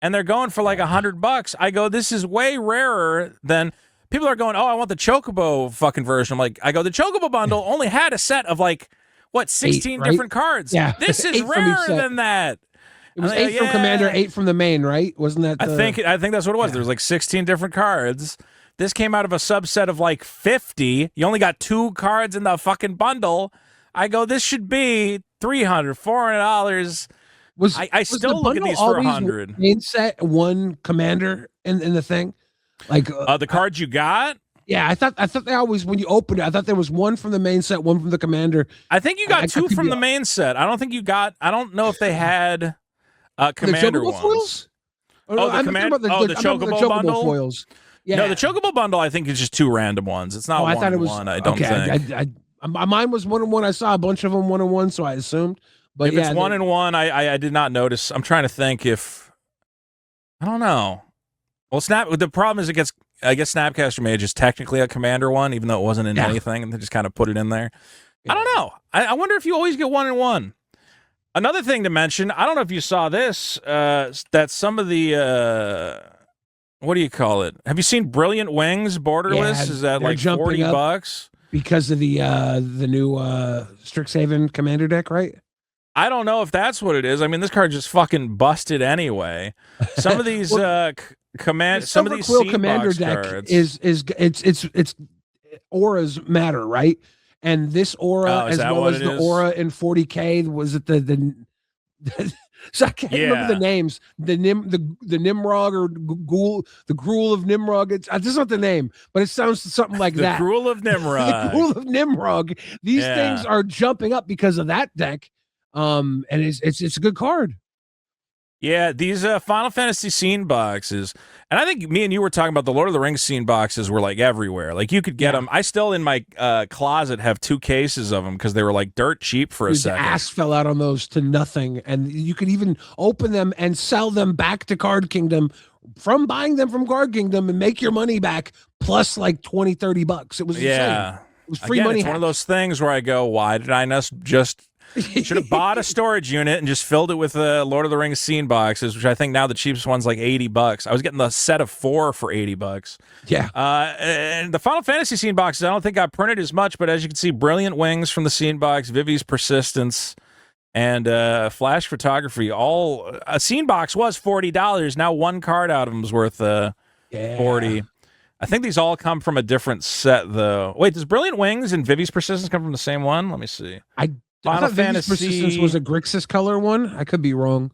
And they're going for like $100. I go, this is way rarer than people are going, oh, I want the Chocobo fucking version. I'm like, I go, the Chocobo bundle only had a set of like, 16 different cards. Yeah. This is rarer than that. It was 8 from Commander, 8 from the main, right? Wasn't that? I think that's what it was. There was like 16 different cards. This came out of a subset of like 50. You only got 2 cards in the fucking bundle. I go, this should be $300, $400. I still look at these for $100. Main set, 1 Commander in the thing, like the cards you got. Yeah, I thought they always, when you opened it, I thought there was 1 from the main set, 1 from the Commander. I think you got 2 from the main set. I don't think you got. I don't know if they had Commander the ones. Foils? Oh, the Commander. The Chocobo bundle foils. Yeah. No, the Chocobo bundle, I think, is just 2 random ones. It's not one. I thought it was one. I don't think. Mine was 1-1. I saw a bunch of them 1-1, so I assumed. But if it's 1-1, I did not notice. I'm trying to think if I don't know. Well, the problem is I guess Snapcaster Mage is technically a Commander one, even though it wasn't in anything, and they just kind of put it in there. Yeah. I don't know. I wonder if you always get 1-1. Another thing to mention, I don't know if you saw this, that some of the what do you call it? Have you seen Brilliant Wings borderless? Is that like $40 because of the new Strixhaven Commander deck, right? I don't know if that's what it is. I mean, this card just fucking busted anyway. Some of these some of these Quill Commander deck cards it's auras matter, right? And this aura, as well as the aura in 40K, was it the so I can't remember the names. The Nimrog or Ghoul, the Gruul of Nimrog. It's just not the name, but it sounds something like that. The Gruul of Nimrog. The Gruul of Nimrog. These things are jumping up because of that deck. And it's a good card. Yeah, these Final Fantasy scene boxes, and I think me and you were talking about the Lord of the Rings scene boxes were like everywhere. Like you could get them. I still in my closet have 2 cases of them because they were like dirt cheap for a second. Ass fell out on those to nothing, and you could even open them and sell them back to Card Kingdom from buying them from Card Kingdom and make your money back plus like $20-$30. It was insane. It was free money. It's one of those things where I go, why did I just should have bought a storage unit and just filled it with Lord of the Rings scene boxes, which I think now the cheapest one's like $80. I was getting the set of 4 for $80. Yeah. And the Final Fantasy scene boxes, I don't think got printed as much, but as you can see, Brilliant Wings from the scene box, Vivi's Persistence, and Flash Photography. All a scene box was $40. Now 1 card out of them is worth $40. I think these all come from a different set, though. Wait, does Brilliant Wings and Vivi's Persistence come from the same one? Let me see. Final Fantasy Persistence was a Grixis color one. I could be wrong.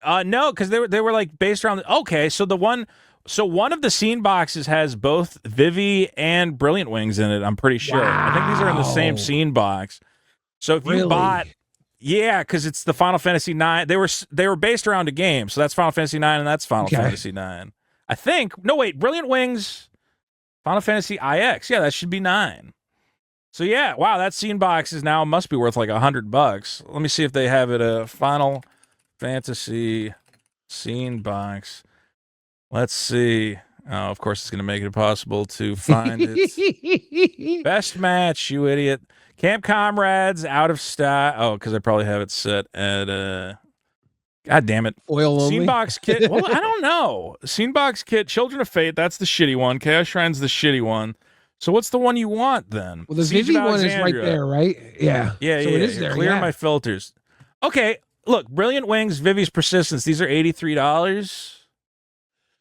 No, because they were like based around. Okay, so one of the scene boxes has both Vivi and Brilliant Wings in it. I'm pretty sure. Wow. I think these are in the same scene box. So if you bought, because it's the Final Fantasy 9. They were based around a game, so that's Final Fantasy 9 and that's Final Fantasy 9. I think. No, wait, Brilliant Wings, Final Fantasy IX. Yeah, that should be 9. So yeah, wow, that scene box must be worth like $100. Let me see if they have it a Final Fantasy scene box. Let's see. Oh, of course, it's going to make it impossible to find it. Best match, you idiot. Camp Comrades out of stock. Oh, because I probably have it set at God damn it. Oil only. Scene box kit. Well, I don't know. Scene box kit. Children of Fate. That's the shitty one. Chaos Shrine's the shitty one. So what's the one you want then? Well, the Vivi one is right there, right? Yeah. Yeah, so it is there. Clear my filters. Okay, look, Brilliant Wings, Vivi's Persistence. These are $83.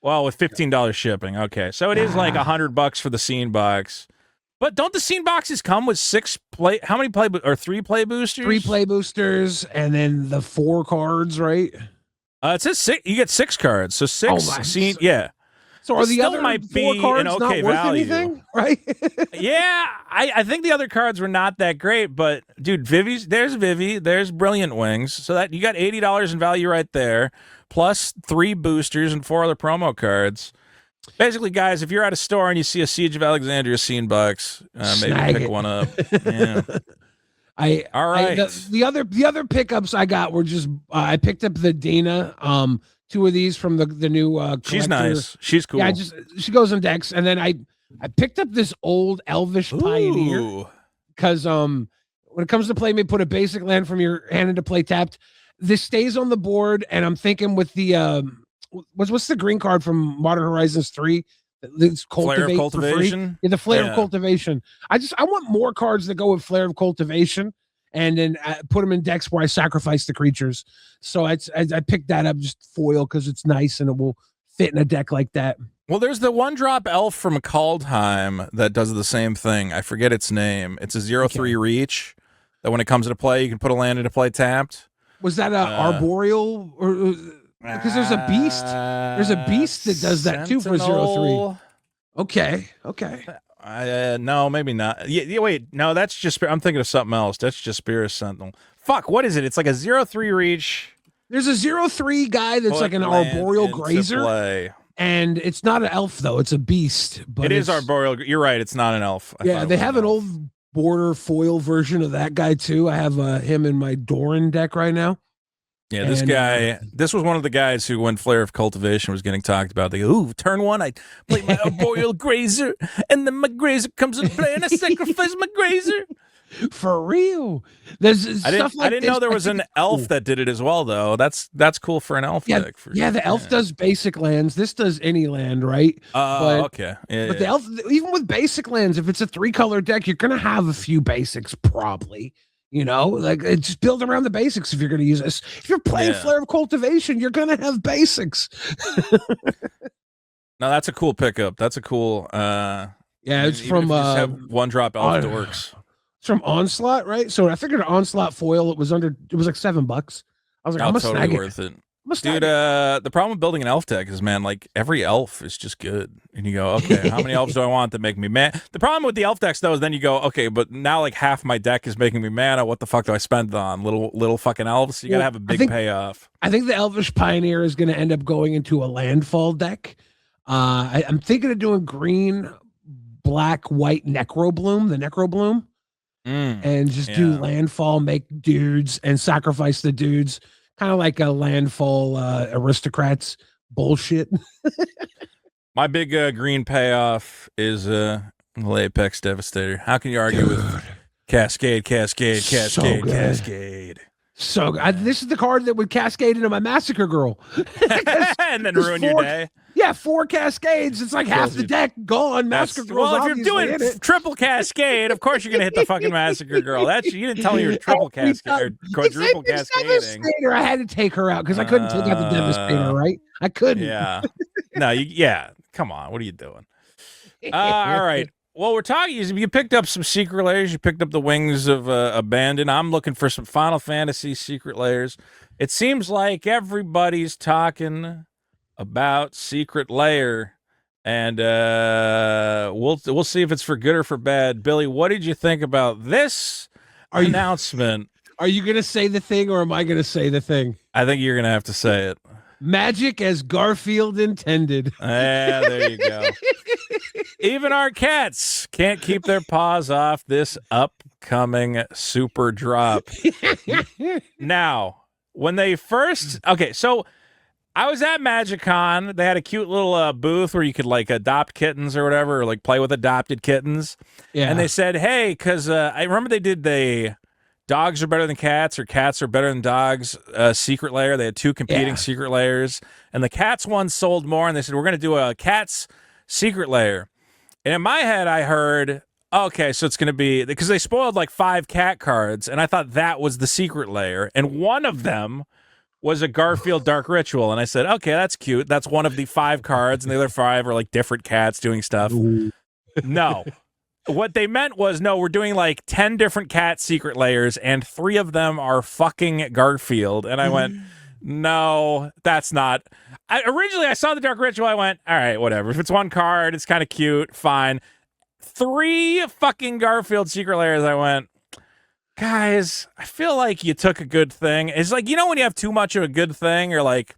Well, with $15 shipping. Okay, so it is like $100 for the scene box. But don't the scene boxes come with 6 play? How many play or 3 play boosters? 3 play boosters, and then the 4 cards, right? It says 6. You get 6 cards, so 6 scene. Yeah. So are the other 4 cards not worth anything, right? Yeah, I think the other cards were not that great, but dude, there's Vivi, there's Brilliant Wings, so that you got $80 in value right there, plus 3 boosters and 4 other promo cards. Basically, guys, if you're at a store and you see a Siege of Alexandria scene box, maybe pick one up. Yeah. All right. The other pickups I got were just I picked up the Dana 2 of these from the new collector. She's nice. She's cool. Yeah, she goes in decks, and then I picked up this old Elvish Pioneer because when it comes to play, maybe put a basic land from your hand into play tapped. This stays on the board, and I'm thinking with the what's the green card from Modern Horizons 3? It's Flare of Cultivation. Yeah, the Flare of Cultivation. I want more cards that go with Flare of Cultivation, and then put them in decks where I sacrifice the creatures. So I picked that up just foil because it's nice and it will fit in a deck like that. Well, there's the 1-drop elf from Kaldheim that does the same thing. I forget its name. It's a 0/3 reach that when it comes into play, you can put a land into play tapped. Was that Arboreal or because there's a beast? There's a beast that does that too for 0/3. Okay. No, maybe not. Yeah, wait, no, that's just. I'm thinking of something else. That's just Spear Sentinel. Fuck, what is it? It's like a 0/3 reach. There's a 0/3 guy that's like an Arboreal Grazer. And it's not an elf though; it's a beast. But it is Arboreal. You're right; it's not an elf. Yeah, they have an old border foil version of that guy too. I have him in my Doran deck right now. Yeah, this guy. This was one of the guys who, when Flare of Cultivation was getting talked about, they go, "Ooh, turn 1, I play my Arboreal Grazer, and then my Grazer comes into play, and I sacrifice my Grazer." For real, there's I didn't know there was an elf that did it as well, though. That's cool for an elf deck. The elf does basic lands. This does any land, right? Okay. But the elf, even with basic lands, if it's a 3-color deck, you're gonna have a few basics, probably. Like just build around the basics if you're gonna use this. If you're playing Flare of Cultivation, you're gonna have basics. No, that's a cool pickup. That's a cool. It's from 1-drop elf dorks. It's from Onslaught, right? So I figured Onslaught foil. It was like $7. I was like, I'm totally worth it. Dude, the problem with building an elf deck is, man, like every elf is just good. And you go, okay, how many elves do I want that make me mad? The problem with the elf decks, though, is then you go, okay, but now like half my deck is making me mana. What the fuck do I spend it on? Little fucking elves? You gotta have a big payoff. I think the Elvish Pioneer is going to end up going into a landfall deck. I'm thinking of doing green, black, white Necrobloom, the Necrobloom. And just do landfall, make dudes, and sacrifice the dudes. Kind of like a landfall aristocrats bullshit. My big green payoff is Apex Devastator. How can you argue with Cascade? So this is the card that would cascade into my Massacre Girl. And then ruin your day. Yeah, 4 cascades. It's like half the deck gone. Massacre Girl. Well, if you're doing triple cascade, of course you're gonna hit the fucking Massacre Girl. You didn't tell me you were triple cascade or quadruple cascading. I had to take her out because I couldn't take out the Devastator. Right? I couldn't. Yeah. No. Come on. What are you doing? All right. Well, we're talking. You picked up some Secret Lairs. You picked up the Wings of Abandon. I'm looking for some Final Fantasy Secret Lairs. It seems like everybody's talking about Secret Lair, and we'll see if it's for good or for bad. Billy, what did you think about this announcement? Are you going to say the thing, or am I going to say the thing? I think you're going to have to say it. Magic as Garfield intended. Yeah, there you go. Even our cats can't keep their paws off this upcoming super drop. Now, when they first... Okay, so I was at MagicCon. They had a cute little booth where you could like adopt kittens or whatever, or like play with adopted kittens. Yeah. And they said, hey, because I remember they did the dogs are better than cats or cats are better than dogs Secret Lair. They had 2 competing Secret Lairs. And the cats one sold more. And they said, we're going to do a cats Secret Lair. And in my head, I heard, okay, so it's going to be, because they spoiled like 5 cat cards. And I thought that was the Secret Lair. And one of them was a Garfield Dark Ritual. And I said, okay, that's cute. That's one of the 5 cards. And the other 5 are like different cats doing stuff. Ooh. No. What they meant was, no, we're doing like 10 different cat Secret Lairs, and 3 of them are fucking Garfield. And I went, no, that's not. Originally, I saw the Dark Ritual. I went, all right, whatever. If it's 1 card, it's kind of cute, fine. 3 fucking Garfield Secret Lairs. I went, guys, I feel like you took a good thing. It's like, you know, when you have too much of a good thing, or like,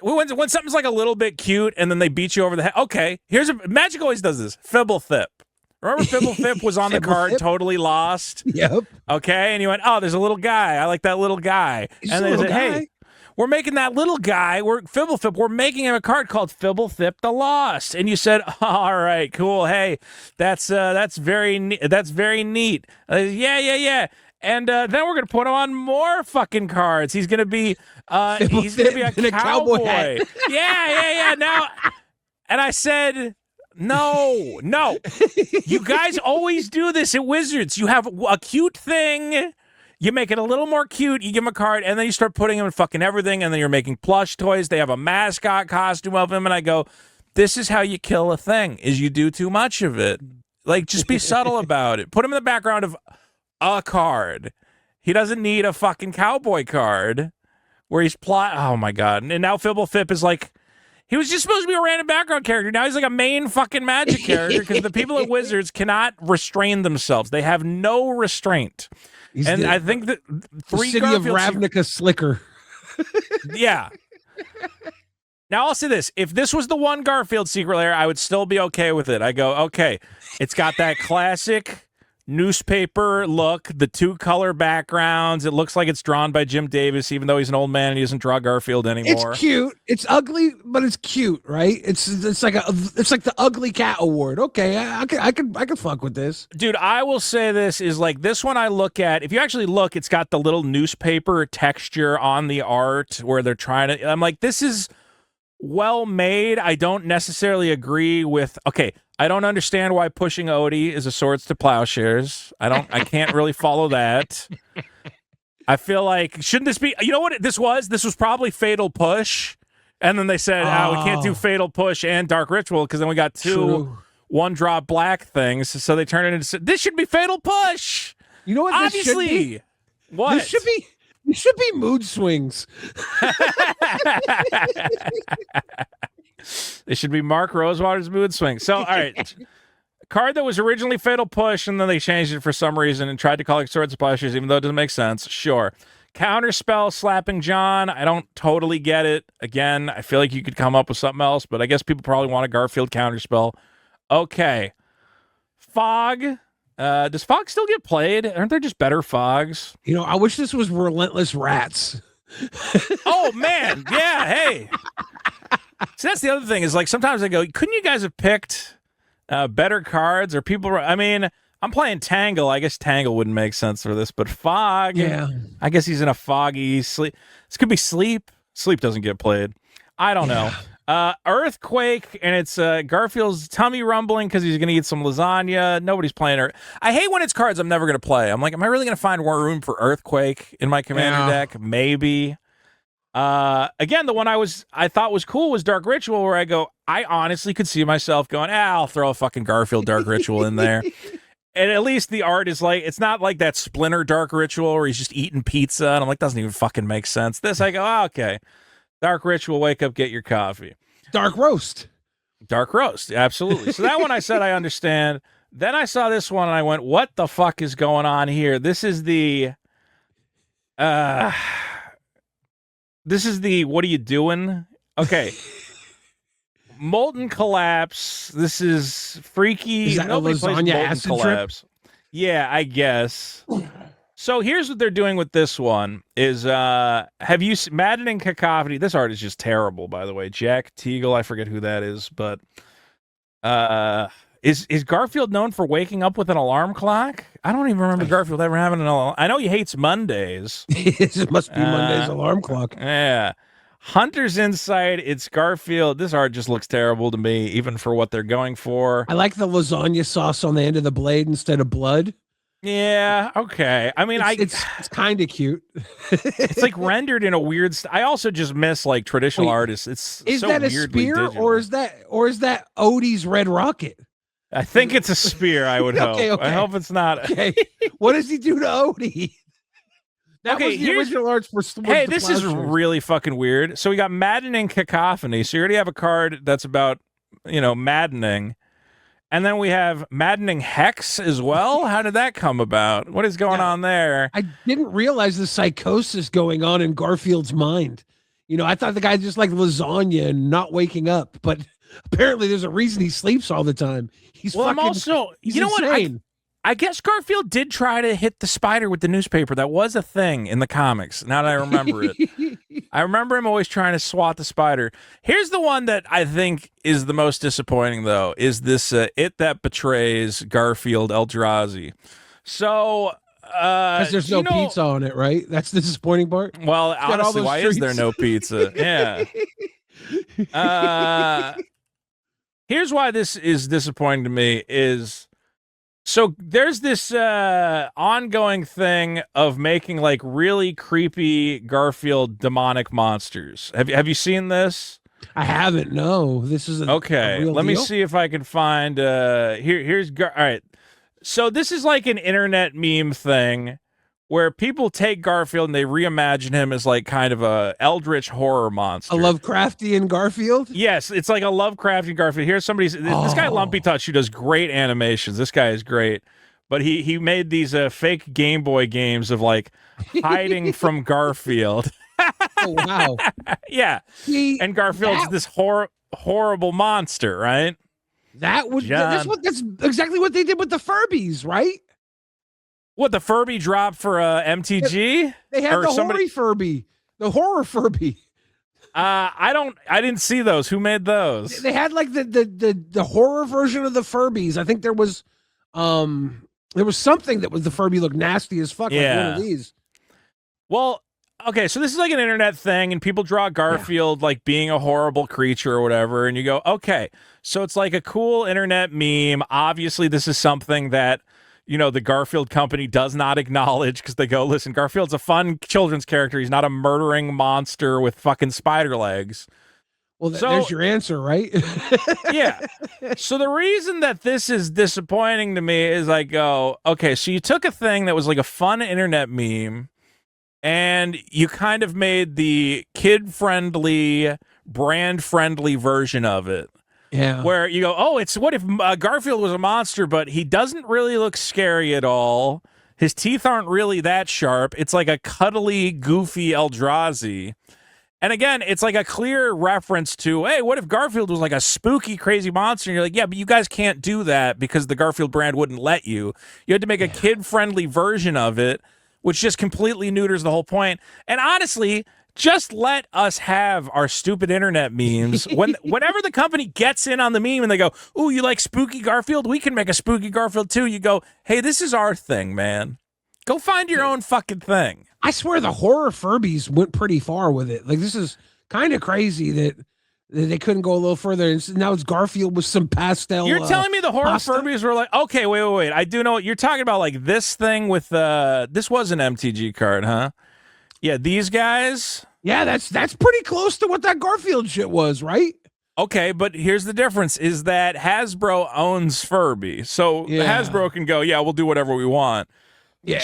when something's like a little bit cute and then they beat you over the head. Okay, Magic always does this. Fibble Thip. Remember Fibble Thip was on the card, totally lost? Yep. Okay, and you went, oh, there's a little guy. I like that little guy. And they said, hey, we're making that little guy, we're making him a card called Fibblethip the Lost. And you said, all right, cool. Hey, that's very neat. Yeah. And then we're gonna put him on more fucking cards. He's gonna be a cowboy. Yeah. Now, and I said, no. You guys always do this at Wizards. You have a cute thing. You make it a little more cute. You give him a card, and then you start putting him in fucking everything. And then you're making plush toys. They have a mascot costume of him, and I go, this is how you kill a thing: is you do too much of it. Like, just be subtle about it. Put him in the background of a card. He doesn't need a fucking cowboy card where he's Oh my god! And now Fibblethip is like, he was just supposed to be a random background character. Now he's like a main fucking Magic character because the people at Wizards cannot restrain themselves. They have no restraint. I think that the city of Ravnica Slicker. Yeah. Now I'll say this: if this was the one Garfield Secret Lair, I would still be okay with it. I go, okay, it's got that classic newspaper look, the 2-color backgrounds. It looks like it's drawn by Jim Davis, even though he's an old man and he doesn't draw Garfield anymore. It's cute. It's ugly, but it's cute, right? It's like the ugly cat award. Okay, I could fuck with this, dude. I will say this is like this one. I look at, if you actually look, it's got the little newspaper texture on the art where they're trying to. I'm like, this is well made. I don't necessarily agree with. Okay. I don't understand why pushing Odie is a swords to plowshares. I can't really follow that. I feel like, shouldn't this be, you know what this was? This was probably Fatal Push. And then they said, we can't do Fatal Push and Dark Ritual because then we got two 1-drop black things. So they turned it into, this should be Fatal Push. You know what? Obviously. What? This should be mood swings. It should be Mark Rosewater's mood swing. So, all right. Card that was originally Fatal Push, and then they changed it for some reason and tried to call it Swords of Plowshares, even though it doesn't make sense. Sure. Counterspell, Slapping John. I don't totally get it. Again, I feel like you could come up with something else, but I guess people probably want a Garfield Counterspell. Okay. Fog. Does Fog still get played? Aren't there just better Fogs? You know, I wish this was Relentless Rats. Oh, man. Yeah, hey. So that's the other thing is like sometimes I go, couldn't you guys have picked better cards or people? I mean, I'm playing Tangle. I guess Tangle wouldn't make sense for this, but Fog. Yeah. I guess he's in a foggy sleep. This could be Sleep. Sleep doesn't get played. I don't know. Earthquake, and it's Garfield's tummy rumbling because he's going to eat some lasagna. Nobody's playing her. I hate when it's cards I'm never going to play. I'm like, am I really going to find more room for Earthquake in my Commander deck? Maybe. Again, the one I thought was cool was Dark Ritual, where I go, I honestly could see myself going, I'll throw a fucking Garfield Dark Ritual in there. And at least the art is like, it's not like that Splinter Dark Ritual where he's just eating pizza. And I'm like, doesn't even fucking make sense. This, I go, okay. Dark Ritual, wake up, get your coffee. Dark Roast. Dark Roast, absolutely. So that one I said I understand. Then I saw this one and I went, what the fuck is going on here? This is the what are you doing? Okay. Molten Collapse. This is freaky. Is that a lasagna acid collapse trip? Yeah, I guess. So here's what they're doing with this one is have you Maddening Cacophony? This art is just terrible, by the way. Jack Teagle, I forget who that is, but is Garfield known for waking up with an alarm clock? I don't even remember Garfield ever having an alarm. I know he hates Mondays. It must be Monday's alarm clock. Yeah. Hunter's Insight, it's Garfield. This art just looks terrible to me, even for what they're going for. I like the lasagna sauce on the end of the blade instead of blood. Yeah, okay. I mean, it's kind of cute. It's like rendered in a weird. I also just miss like traditional artists. Is so that a spear digital. or is that Odie's red rocket? I think it's a spear. I would hope. Okay. I hope it's not. Okay. What does he do to Odie? That was the original arts for. Hey, this is really fucking weird. So we got Maddening Cacophony. So you already have a card that's about maddening. And then we have Maddening Hex as well. How did that come about? What is going on there? I didn't realize the psychosis going on in Garfield's mind. I thought the guy just liked lasagna and not waking up, but apparently there's a reason he sleeps all the time. He's I'm also, he's insane. I guess Garfield did try to hit the spider with the newspaper. That was a thing in the comics. Now that I remember it. I remember him always trying to swat the spider. Here's the one that I think is the most disappointing, though, is this It That Betrays Garfield Eldrazi. So... because there's no pizza on it, right? That's the disappointing part. Well, honestly, why is there no pizza? Yeah. Here's why this is disappointing to me is... So there's this ongoing thing of making like really creepy Garfield demonic monsters. Have you seen this? I haven't. No, this is okay. Let me see if I can find. Here's all right. So this is like an internet meme thing where people take Garfield and they reimagine him as like kind of a eldritch horror monster. A Lovecraftian Garfield? Yes, it's like a Lovecraftian Garfield. Here's somebody's this guy Lumpy Touch who does great animations. This guy is great. But he made these fake Game Boy games of like hiding from Garfield. Oh wow. Yeah. And Garfield's this horrible monster, right? That's exactly what they did with the Furbies, right? What, the Furby drop for MTG? They had the horror Furby. I didn't see those. Who made those? They had like the horror version of the Furbies. I think there was something that was the Furby looked nasty as fuck. Yeah. Like one of these. Well, okay, so this is like an internet thing, and people draw Garfield like being a horrible creature or whatever, and you go, okay, so it's like a cool internet meme. Obviously, this is something that the Garfield company does not acknowledge because they go, listen, Garfield's a fun children's character. He's not a murdering monster with fucking spider legs. Well, there's your answer, right? Yeah. So the reason that this is disappointing to me is I go, okay, so you took a thing that was like a fun internet meme and you kind of made the kid-friendly, brand-friendly version of it. Yeah. Where you go, oh, it's what if Garfield was a monster, but he doesn't really look scary at all. His teeth aren't really that sharp. It's like a cuddly, goofy Eldrazi. And again, it's like a clear reference to, hey, what if Garfield was like a spooky, crazy monster? And you're like, yeah, but you guys can't do that because the Garfield brand wouldn't let you. You had to make a kid-friendly version of it, which just completely neuters the whole point. And honestly... just let us have our stupid internet memes. Whenever the company gets in on the meme and they go, ooh, you like spooky Garfield? We can make a spooky Garfield too. You go, hey, this is our thing, man. Go find your own fucking thing. I swear the horror Furbies went pretty far with it. Like, this is kind of crazy that they couldn't go a little further. And now it's Garfield with some pastel. You're telling me the horror pasta? Furbies were like, okay, wait. I do know what you're talking about. Like this thing with, this was an MTG card, huh? Yeah, these guys. Yeah, that's pretty close to what that Garfield shit was, right? Okay, but here's the difference: is that Hasbro owns Furby, so Hasbro can go, yeah, we'll do whatever we want. Yeah,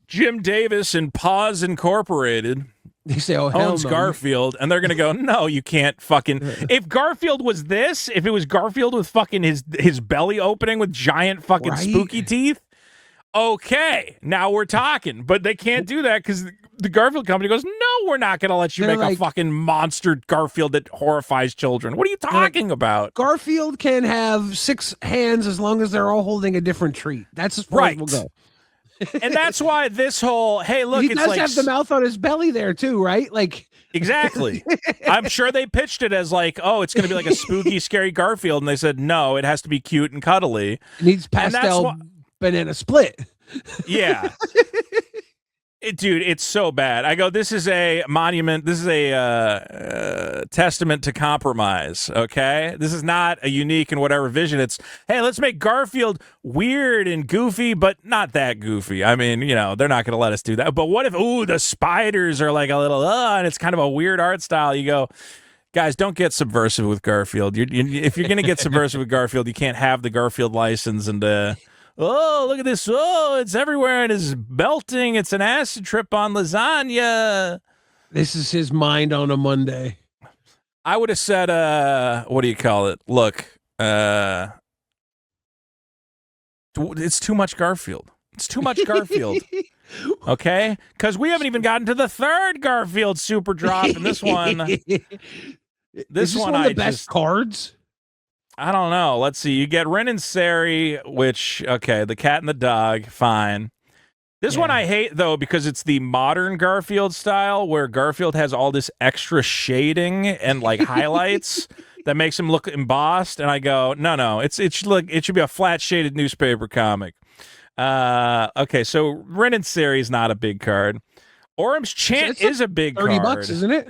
Jim Davis and Paws Incorporated. They say, oh, owns Garfield, and they're gonna go, no, you can't fucking. If Garfield was this, if it was Garfield with fucking his belly opening with giant fucking spooky teeth. Okay, now we're talking, but they can't do that because the Garfield company goes, no, we're not going to let you make a fucking monster Garfield that horrifies children. What are you talking about? Garfield can have 6 hands as long as they're all holding a different treat. That's as far as we'll go. And that's why this whole, hey, look, he does have the mouth on his belly there too, right? Like exactly. I'm sure they pitched it as like, oh, it's going to be like a spooky, scary Garfield, and they said no, it has to be cute and cuddly. It needs pastel banana split. Yeah. Dude, it's so bad. I go, this is a monument. This is a testament to compromise, okay? This is not a unique and whatever vision. It's, hey, let's make Garfield weird and goofy, but not that goofy. I mean, they're not going to let us do that. But what if, the spiders are like a little, and it's kind of a weird art style. You go, guys, don't get subversive with Garfield. If you're going to get subversive with Garfield, you can't have the Garfield license and... oh, look at this. Oh, it's everywhere. It is belting. It's an acid trip on lasagna. This is his mind on a Monday. I would have said, what do you call it? Look, it's too much Garfield. It's too much Garfield. Okay? Because we haven't even gotten to the third Garfield super drop in this one. This one, one of the best cards? I don't know. Let's see. You get Ren and Seri, which, okay, the cat and the dog, fine. This one I hate, though, because it's the modern Garfield style, where Garfield has all this extra shading and, like, highlights that makes him look embossed. And I go, no, it should be a flat-shaded newspaper comic. Okay, so Ren and Seri is not a big card. Orm's Chant is a big card. $30, isn't it?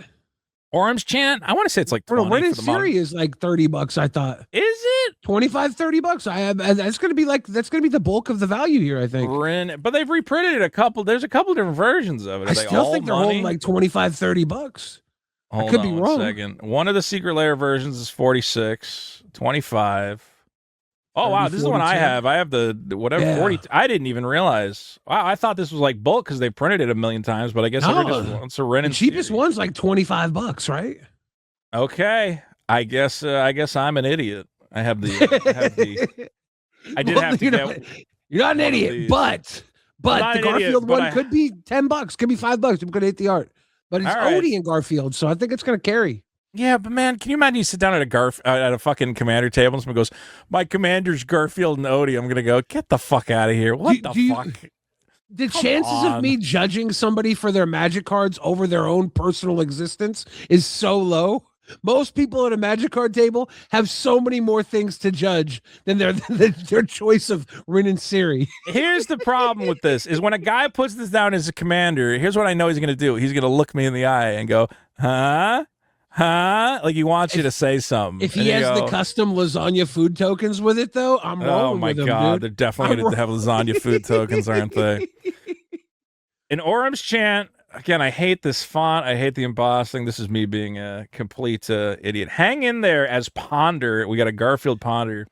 Orm's Chant? I want to say it's like 20. Ren and Seri is like $30, I thought. Is it? $25-$30. That's gonna be the bulk of the value here, I think. But they've reprinted it there's a couple different versions of it. I still think they're holding like $25-$30. I could be wrong. Second. One of the Secret Lair versions is 46, 25. Oh, wow, this is the one I have. I have the whatever 40. I didn't even realize. Wow, I thought this was like bulk because they printed it a million times, but I guess it's a Ren and Seri. The cheapest one's like $25, right? Okay. I guess I'm an idiot. I have the I did have to get. You're not an idiot, but the Garfield one could be $10, could be $5. I'm gonna hit the art. But it's Odie and Garfield, so I think it's gonna carry. Yeah, but man, can you imagine you sit down at a fucking commander table and someone goes, "My commander's Garfield and Odie." I'm gonna go, "Get the fuck out of here!" What the fuck? The chances of me judging somebody for their Magic cards over their own personal existence is so low. Most people at a Magic card table have so many more things to judge than their choice of Ren and Seri. Here's the problem with this: is when a guy puts this down as a commander. Here's what I know he's gonna do. He's gonna look me in the eye and go, "Huh? Huh?" Like he wants you to say something. If he has the custom lasagna food tokens with it, though, I'm rolling with him, dude. Oh my god, they're definitely going to have lasagna food tokens, aren't they? In Orm's Chant, again, I hate this font. I hate the embossing. This is me being a complete idiot. Hang in there as Ponder. We got a Garfield Ponder.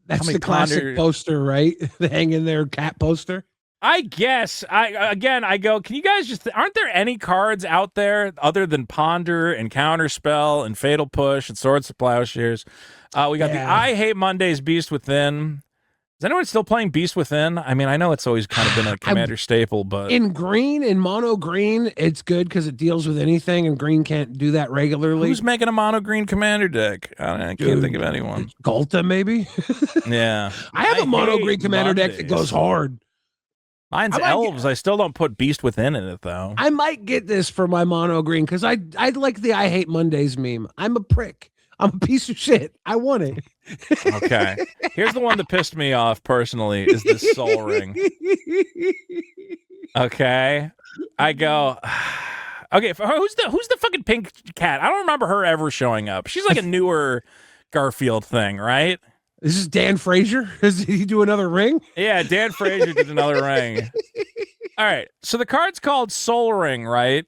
That's the classic poster, right? The hang in there cat poster. I guess. I go, can you guys aren't there any cards out there other than Ponder and Counterspell and Fatal Push and Swords to Plowshares? We got the I Hate Mondays Beast Within. Is anyone still playing Beast Within? I mean, I know it's always kind of been a commander staple, but in mono green, it's good because it deals with anything, and green can't do that regularly. Who's making a mono green commander deck? I can't think of anyone. Galta, maybe? Yeah. I have a mono green commander deck that goes hard. Mine's elves. I still don't put Beast Within in it, though. I might get this for my mono green because I like the I Hate Mondays meme. I'm a prick. I'm a piece of shit. I want it. Okay. Here's the one that pissed me off personally is this Soul Ring. Okay. I go, okay, who's the fucking pink cat? I don't remember her ever showing up. She's like a newer Garfield thing, right? Is this Dan Frazier? Does he do another ring? Yeah, Dan Frazier did another ring. All right. So the card's called Soul Ring, right?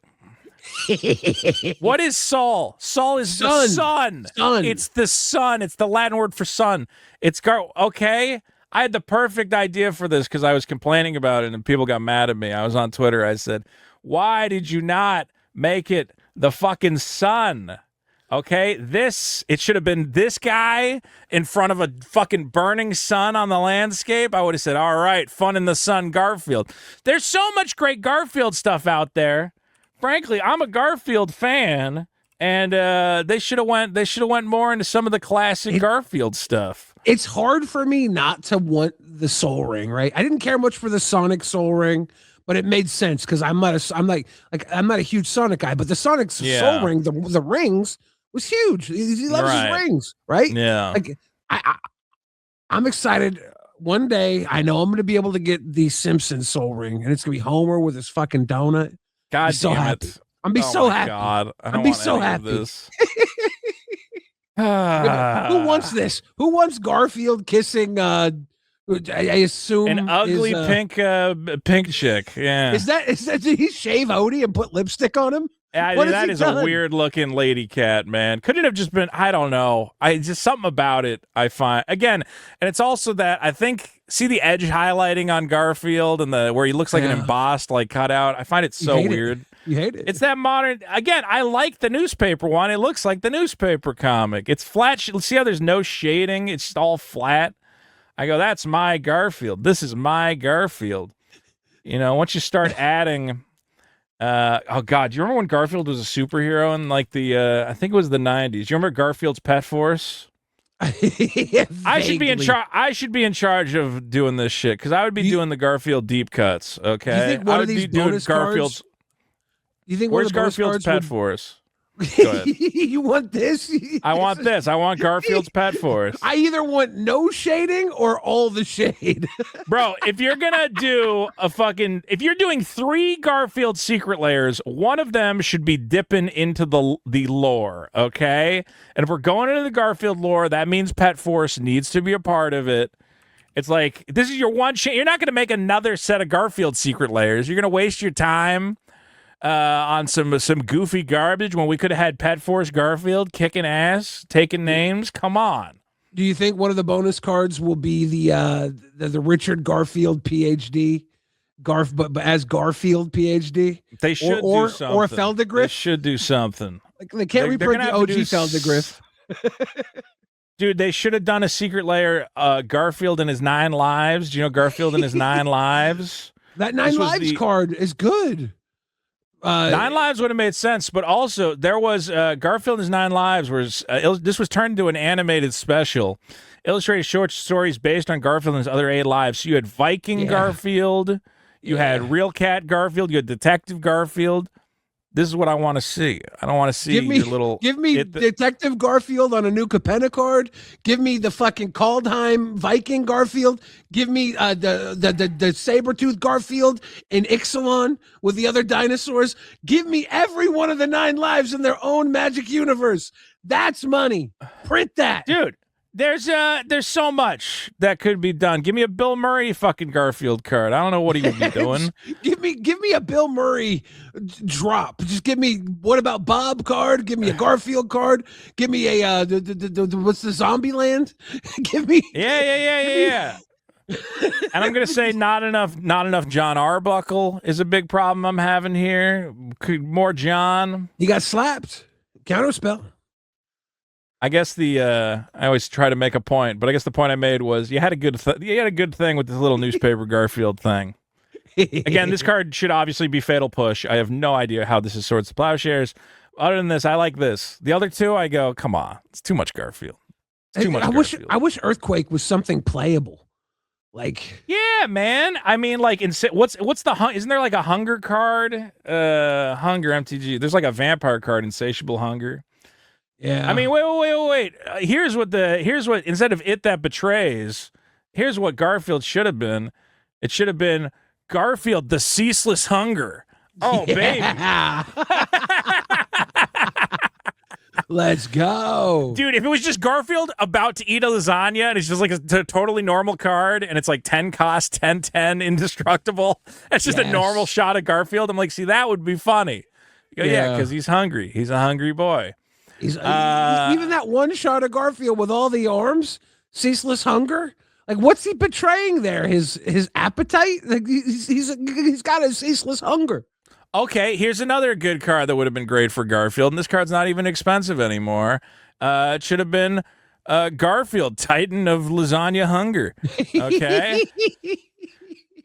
What is Sol? Sol is the sun. It's the sun. It's the Latin word for sun. Okay. I had the perfect idea for this because I was complaining about it and people got mad at me. I was on Twitter. I said, "Why did you not make it the fucking sun?" Okay, it should have been this guy in front of a fucking burning sun on the landscape. I would have said, all right, fun in the sun, Garfield. There's so much great Garfield stuff out there. Frankly, I'm a Garfield fan, and they should have went more into some of the classic Garfield stuff. It's hard for me not to want the Soul Ring, right? I didn't care much for the Sonic Soul Ring, but it made sense because I'm not a huge Sonic guy, but the Sonic Soul Ring, the rings was huge. He loves his rings, right? Yeah. Like I'm excited. One day, I know I'm going to be able to get the Simpsons Soul Ring, and it's going to be Homer with his fucking donut. God so damn happy. it! I'm be so happy. God, I'm be so happy. This. Who wants this? Who wants Garfield kissing? I assume an ugly pink chick. Yeah. Is that? Did he shave Odie and put lipstick on him? That is a weird looking lady cat, man. Couldn't it have just been, I don't know. Just something about it I find. Again, and it's also that I think, see the edge highlighting on Garfield and where he looks like an embossed, like cutout. I find it so weird. You hate it. It's that modern, again, I like the newspaper one. It looks like the newspaper comic. It's flat. See how there's no shading? It's just all flat. I go, that's my Garfield. This is my Garfield. You know, once you start adding... oh god, do you remember when Garfield was a superhero in like the I think it was the 90s? Do you remember Garfield's Pet Force? I should be in charge. I should be in charge of doing this shit because I would be doing the Garfield deep cuts. Okay, do you think one I of would these be doing bonus Garfield's. cards? You think Where's one of the bonus Garfield's cards pet would... for us? Go ahead. You want this? I want this. I want Garfield's pet for us. I either want no shading or all the shade. Bro, if you're gonna do if you're doing 3 Garfield secret layers, one of them should be dipping into the lore, okay? And if we're going into the Garfield lore, that means Pet Force needs to be a part of it. It's like, this is your one chance. You're not gonna make another set of Garfield secret layers. You're gonna waste your time on some goofy garbage when we could have had Pet Force Garfield kicking ass, taking names. Come on. Do you think one of the bonus cards will be the Richard Garfield PhD, but as Garfield PhD? They should do something. Or Feldegriff. They should do something. Like, they can't reprint the OG Feldegriff. Dude, they should have done a secret layer. Garfield and his 9 lives. Do you know Garfield and his 9 lives? That 9 lives card is good. 9 lives would have made sense, but also there was Garfield and his 9 lives this was turned into an animated special, illustrated short stories based on Garfield and his other 8 lives. So you had Viking Garfield, you had Real Cat Garfield, you had Detective Garfield. This is what I want to see. I don't want to see give me Detective Garfield on a new Capenna card. Give me the fucking Kaldheim Viking Garfield. Give me the saber-toothed Garfield in Ixalan with the other dinosaurs. Give me every one of the 9 lives in their own magic universe. That's money. Print that. Dude, there's so much that could be done. Give me a Bill Murray fucking Garfield card. I don't know what he would be doing. give me a Bill Murray drop. Just give me, what about Bob card? Give me a Garfield card. Give me a what's the Zombieland? Give me Yeah. And I'm gonna say not enough John Arbuckle is a big problem I'm having here. More John. He got slapped. Counterspell. I guess I always try to make a point, but I guess the point I made was you had a good thing with this little newspaper Garfield thing. Again, this card should obviously be Fatal Push. I have no idea how this is Swords to Plowshares. Other than this, I like this. The other 2, I go, come on, it's too much Garfield. It's too much Garfield. I wish Earthquake was something playable. Like, yeah, man. I mean, like, what's the isn't there like a hunger card? Hunger MTG. There's like a vampire card, Insatiable Hunger. Yeah. I mean, wait. Here's what instead of It That Betrays, here's what Garfield should have been. It should have been Garfield, the Ceaseless Hunger. Oh, baby. Let's go. Dude, if it was just Garfield about to eat a lasagna and it's just like a totally normal card and it's like 10 cost, 10, indestructible. It's just a normal shot of Garfield. I'm like, see, that would be funny. You go, yeah, because he's hungry. He's a hungry boy. He's even that one shot of Garfield with all the arms, Ceaseless Hunger. Like, what's he betraying there? His appetite? Like, he's got a ceaseless hunger. Okay, here's another good card that would have been great for Garfield, and this card's not even expensive anymore. It should have been Garfield, Titan of Lasagna Hunger. Okay.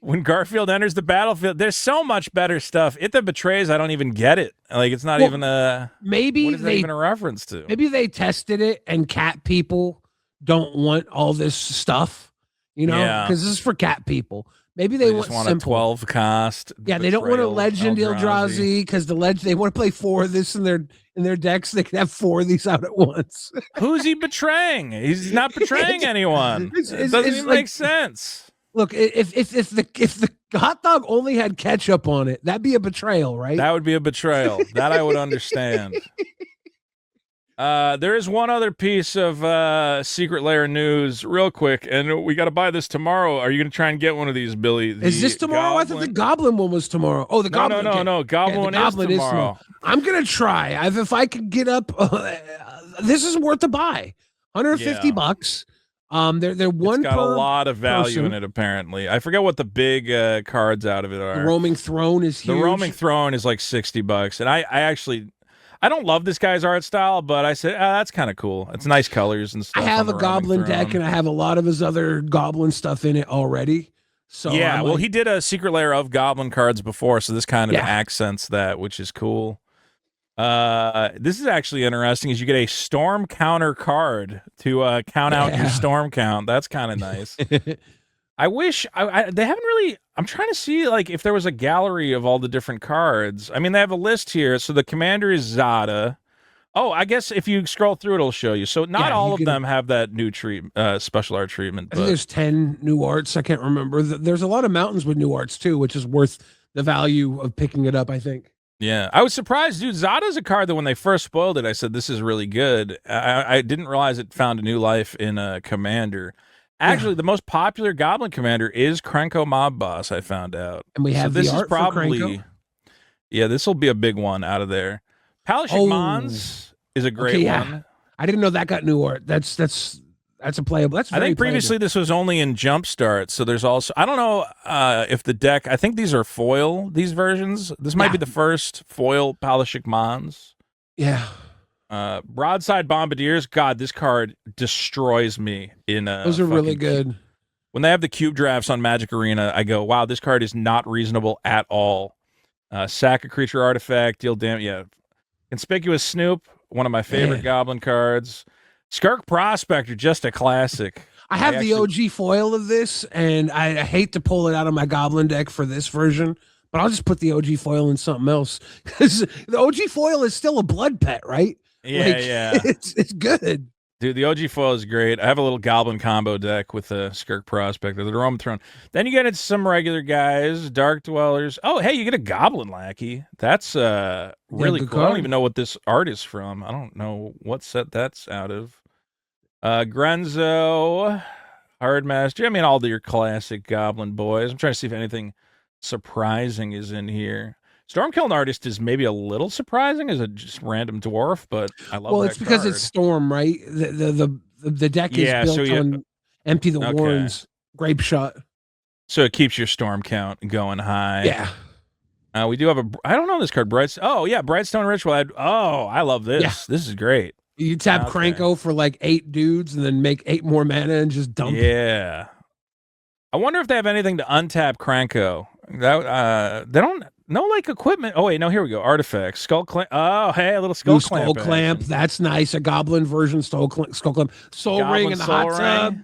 When Garfield enters the battlefield, there's so much better stuff. It That Betrays, I don't even get it. Like, it's not even a... Maybe what is that even a reference to? Maybe they tested it, and cat people don't want all this stuff, you know? Because this is for cat people. Maybe they want a 12 cost. Yeah, they don't want a Legend Eldrazi because they want to play 4 of this in their decks. They can have 4 of these out at once. Who's he betraying? He's not betraying anyone. It doesn't even make sense. Look, if the hot dog only had ketchup on it, that'd be a betrayal, right? That would be a betrayal. That I would understand. There is one other piece of Secret Lair news, real quick, and we got to buy this tomorrow. Are you going to try and get one of these, Billy? Is this tomorrow? Goblin? I thought the Goblin one was tomorrow. Oh, the Goblin. No. Goblin, yeah, is tomorrow. I'm going to try. If I could get up, this is worth to buy. $150. They're one. It's got a lot of value in it. Apparently, I forget what the big cards out of it are. The Roaming Throne is huge. The Roaming Throne is like $60, and I actually. I don't love this guy's art style, but I said, that's kind of cool. It's nice colors and stuff. I have a Goblin deck, and I have a lot of his other Goblin stuff in it already. So yeah, well, he did a Secret Lair of Goblin cards before, so this kind of accents that, which is cool. This is actually interesting. Is you get a storm counter card to count out your storm count. That's kind of nice. I wish they haven't really. I'm trying to see like if there was a gallery of all the different cards. I mean, they have a list here. So the commander is Zada. Oh, I guess if you scroll through, it'll show you. So not all of them have that new special art treatment. I think there's 10 new arts. I can't remember. There's a lot of mountains with new arts too, which is worth the value of picking it up, I think. Yeah, I was surprised, dude. Zada's a card that when they first spoiled it, I said, this is really good. I didn't realize it found a new life in a Commander. Actually, the most popular Goblin Commander is Krenko Mob Boss, I found out. And we have this the art for Krenko? Yeah, this will be a big one out of there. Palashik Mons is a great one. I didn't know that got new art. That's a playable. That's very I think previously this was only in Jumpstart, so there's also I don't know if the deck. I think these are foil. These versions. This might be the first foil Palashik Mons. Yeah. Broadside Bombardiers. God, this card destroys me in those are really good. When they have the cube drafts on Magic Arena, I go, wow, this card is not reasonable at all. Sack a creature artifact, deal damage. Yeah. Conspicuous Snoop, one of my favorite Goblin cards. Skirk Prospector, just a classic. I have the OG foil of this, and I hate to pull it out of my Goblin deck for this version, but I'll just put the OG foil in something else. Because the OG foil is still a blood pet, right? Yeah, It's good. Dude, the OG foil is great. I have a little Goblin combo deck with a Skirk Prospector, the Roman Throne. Then you get into some regular guys, Dark Dwellers. Oh, hey, you get a Goblin Lackey. That's really cool. I don't even know what this art is from. I don't know what set that's out of. Grenzo, Hardmaster. I mean, all your classic Goblin boys. I'm trying to see if anything surprising is in here. Stormkiln Artist is maybe a little surprising as a just random dwarf, but I love. Well, it's because it's Storm, right? The deck is built on Empty the Warrens, Grape Shot, so it keeps your storm count going high. Yeah. We do have I don't know this card. Brightstone Ritual. I love this. Yeah. This is great. You tap Krenko for like 8 dudes and then make 8 more mana and just dump. Yeah. I wonder if they have anything to untap Krenko. They don't. No, like equipment. Oh wait, no. Here we go. Artifacts. Skull Clamp. Oh, hey, a little Skull Clamp. Skull Clamp. That's nice. A Goblin version Skull Clamp. Soul Ring in the hot tub.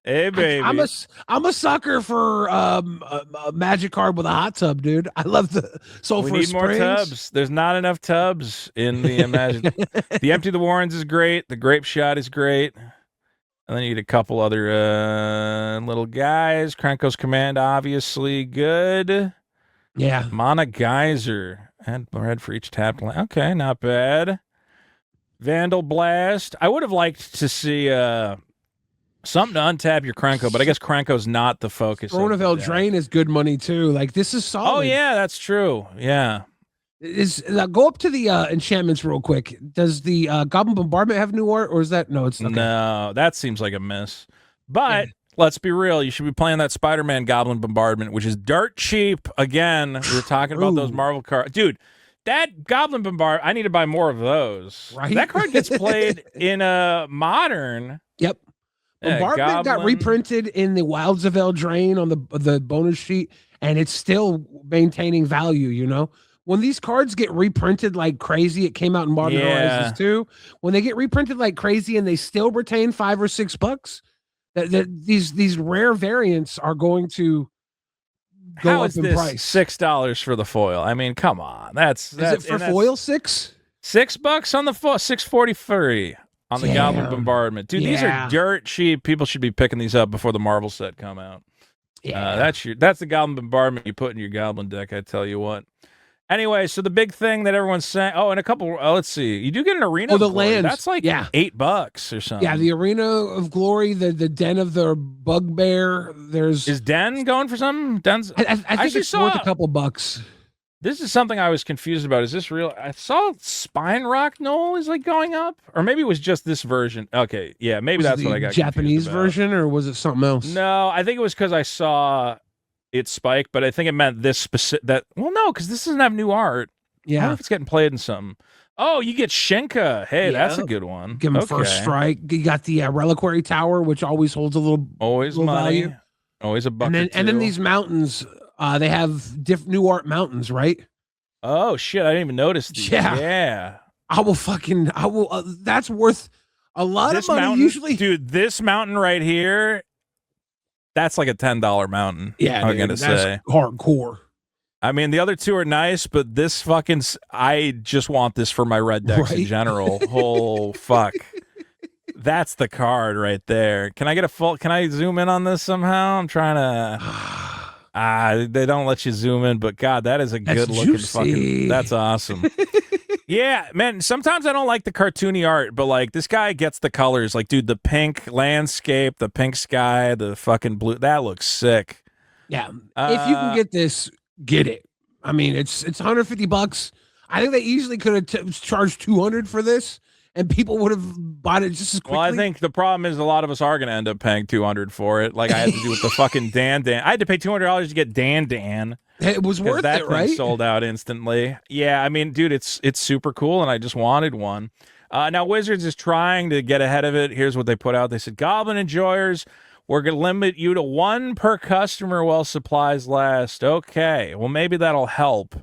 Hey, baby. I'm a sucker for a magic card with a hot tub, dude. I love the Sulphur We need Springs. more tubs. There's not enough tubs in the Imagine. The Empty the Warrens is great. The Grape Shot is great. And then you get a couple other little guys. Krenko's Command, obviously good. Yeah. Mana Geyser. Add red for each tapped land. Okay, not bad. Vandal Blast. I would have liked to see something to untap your Krenko, but I guess Krenko's not the focus. Throne of Eldraine is good money too. Like this is solid. Oh yeah, that's true. Yeah. Go up to the enchantments real quick. Does the Goblin Bombardment have new art, or is that no? It's okay. No. That seems like a miss. But let's be real. You should be playing that Spider-Man Goblin Bombardment, which is dirt cheap. Again, we were talking about those Marvel cards, dude. That Goblin Bombardment. I need to buy more of those. Right. That card gets played in a modern. Yep. Bombardment got reprinted in the Wilds of Eldraine on the bonus sheet, and it's still maintaining value. You know. When these cards get reprinted like crazy, it came out in Modern Horizons too. When they get reprinted like crazy and they still retain $5 or $6, these rare variants are going to go up in price. $6 for the foil. I mean, come on. That's is it for foil $6? $6 on the foil. $6.43 on the Goblin Bombardment. Dude, these are dirt cheap. People should be picking these up before the Marvel set come out. Yeah, that's the Goblin Bombardment you put in your Goblin deck. I tell you what. Anyway, so the big thing that everyone's saying, and a couple, let's see. You do get an Arena of Glory. Lands. That's like $8 or something. Yeah, the Arena of Glory, the Den of the Bugbear. Is Den going for something? Den's. I think it's worth a couple bucks. This is something I was confused about. Is this real? I saw Spine Rock Knoll is like going up, or maybe it was just this version. Okay, yeah, maybe that's what I got. Japanese version, or was it something else? No, I think it was because I saw it spike, but I think it meant this specific. Well, no, because this doesn't have new art. Yeah, I don't know if it's getting played in something. Oh, you get Shenka. Hey, that's a good one. Give him first strike. You got the Reliquary Tower, which always holds a little money. Value. Always a bucket. And then these mountains, they have new art mountains, right? Oh shit! I didn't even notice these. Yeah. I will. That's worth a lot of money. Mountain, usually, dude, this mountain right here, that's like a $10 mountain. Yeah, I'm gonna say hardcore. I mean, the other two are nice, but this fucking, I just want this for my red decks in general. Oh, fuck. That's the card right there. Can I zoom in on this somehow? I'm trying to, they don't let you zoom in, but God, that is a good looking fucking, that's awesome. Yeah, man, sometimes I don't like the cartoony art, but like this guy gets the colors. Like, dude, the pink landscape, the pink sky, the fucking blue, that looks sick. Yeah. If you can get this, get it. I mean, it's $150. I think they easily could have charged $200 for this, and people would have bought it just as quickly. Well, I think the problem is a lot of us are going to end up paying $200 for it. Like I had to do with the fucking Dan. I had to pay $200 to get Dan. It was worth that it, right? Sold out instantly. Yeah, I mean, dude, it's super cool, and I just wanted one. Now Wizards is trying to get ahead of it. Here's what they put out. They said, Goblin enjoyers, we're going to limit you to one per customer while supplies last. Okay, well, maybe that'll help.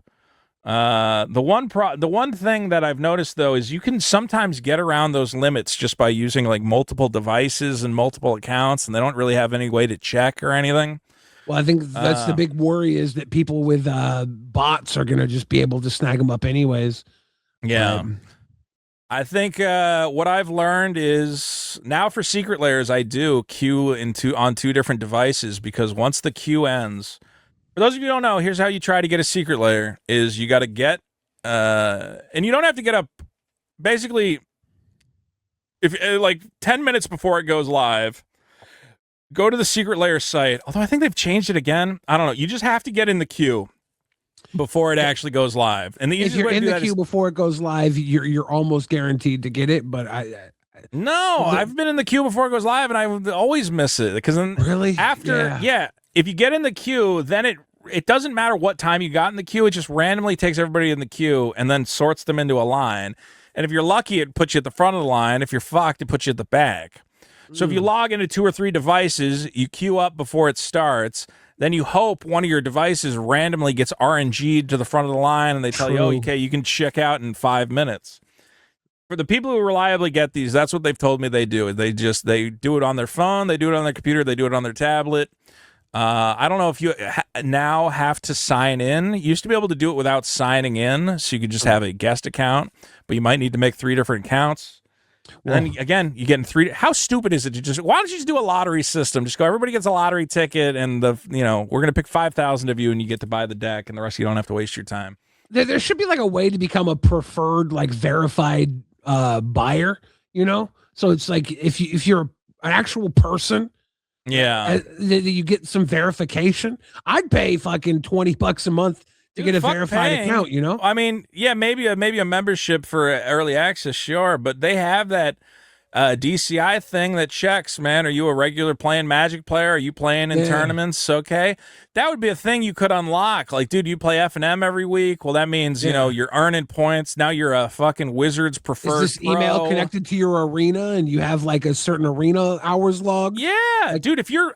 The one thing that I've noticed, though, is you can sometimes get around those limits just by using, like, multiple devices and multiple accounts, and they don't really have any way to check or anything. Well, I think that's the big worry is that people with bots are going to just be able to snag them up anyways. Yeah. I think what I've learned is now for Secret Lairs, I do queue on two different devices because once the queue ends, for those of you who don't know, here's how you try to get a Secret Lair is you got to get, and you don't have to get up, basically, if like 10 minutes before it goes live, go to the Secret Lair site. Although I think they've changed it again. I don't know. You just have to get in the queue before it actually goes live. And if you're in the queue before it goes live, you're almost guaranteed to get it. But I've been in the queue before it goes live, and I always miss it because then really after if you get in the queue, then it doesn't matter what time you got in the queue. It just randomly takes everybody in the queue and then sorts them into a line. And if you're lucky, it puts you at the front of the line. If you're fucked, it puts you at the back. So if you log into 2 or 3 devices, you queue up before it starts, then you hope one of your devices randomly gets RNG'd to the front of the line, and they tell you, oh, okay, you can check out in 5 minutes. For the people who reliably get these, that's what they've told me they do. They do it on their phone, they do it on their computer, they do it on their tablet. I don't know if you now have to sign in. You used to be able to do it without signing in, so you could just have a guest account, but you might need to make 3 different accounts. And then again, you get in 3. How stupid is it to just? Why don't you just do a lottery system? Just go. Everybody gets a lottery ticket, and we're gonna pick 5,000 of you, and you get to buy the deck, and the rest of you don't have to waste your time. There should be like a way to become a preferred, like verified buyer. So it's like if you're an actual person, you get some verification. I'd pay fucking $20 a month to get a verified account, I mean, yeah, maybe a membership for early access, sure, but they have that DCI thing that checks, man. Are you a regular playing Magic player? Are you playing in tournaments? Okay. That would be a thing you could unlock. Like, dude, you play F&M every week. Well, that means, you're earning points. Now you're a fucking Wizards preferred Is this email connected to your arena and you have like a certain arena hours log? Yeah, dude, if you're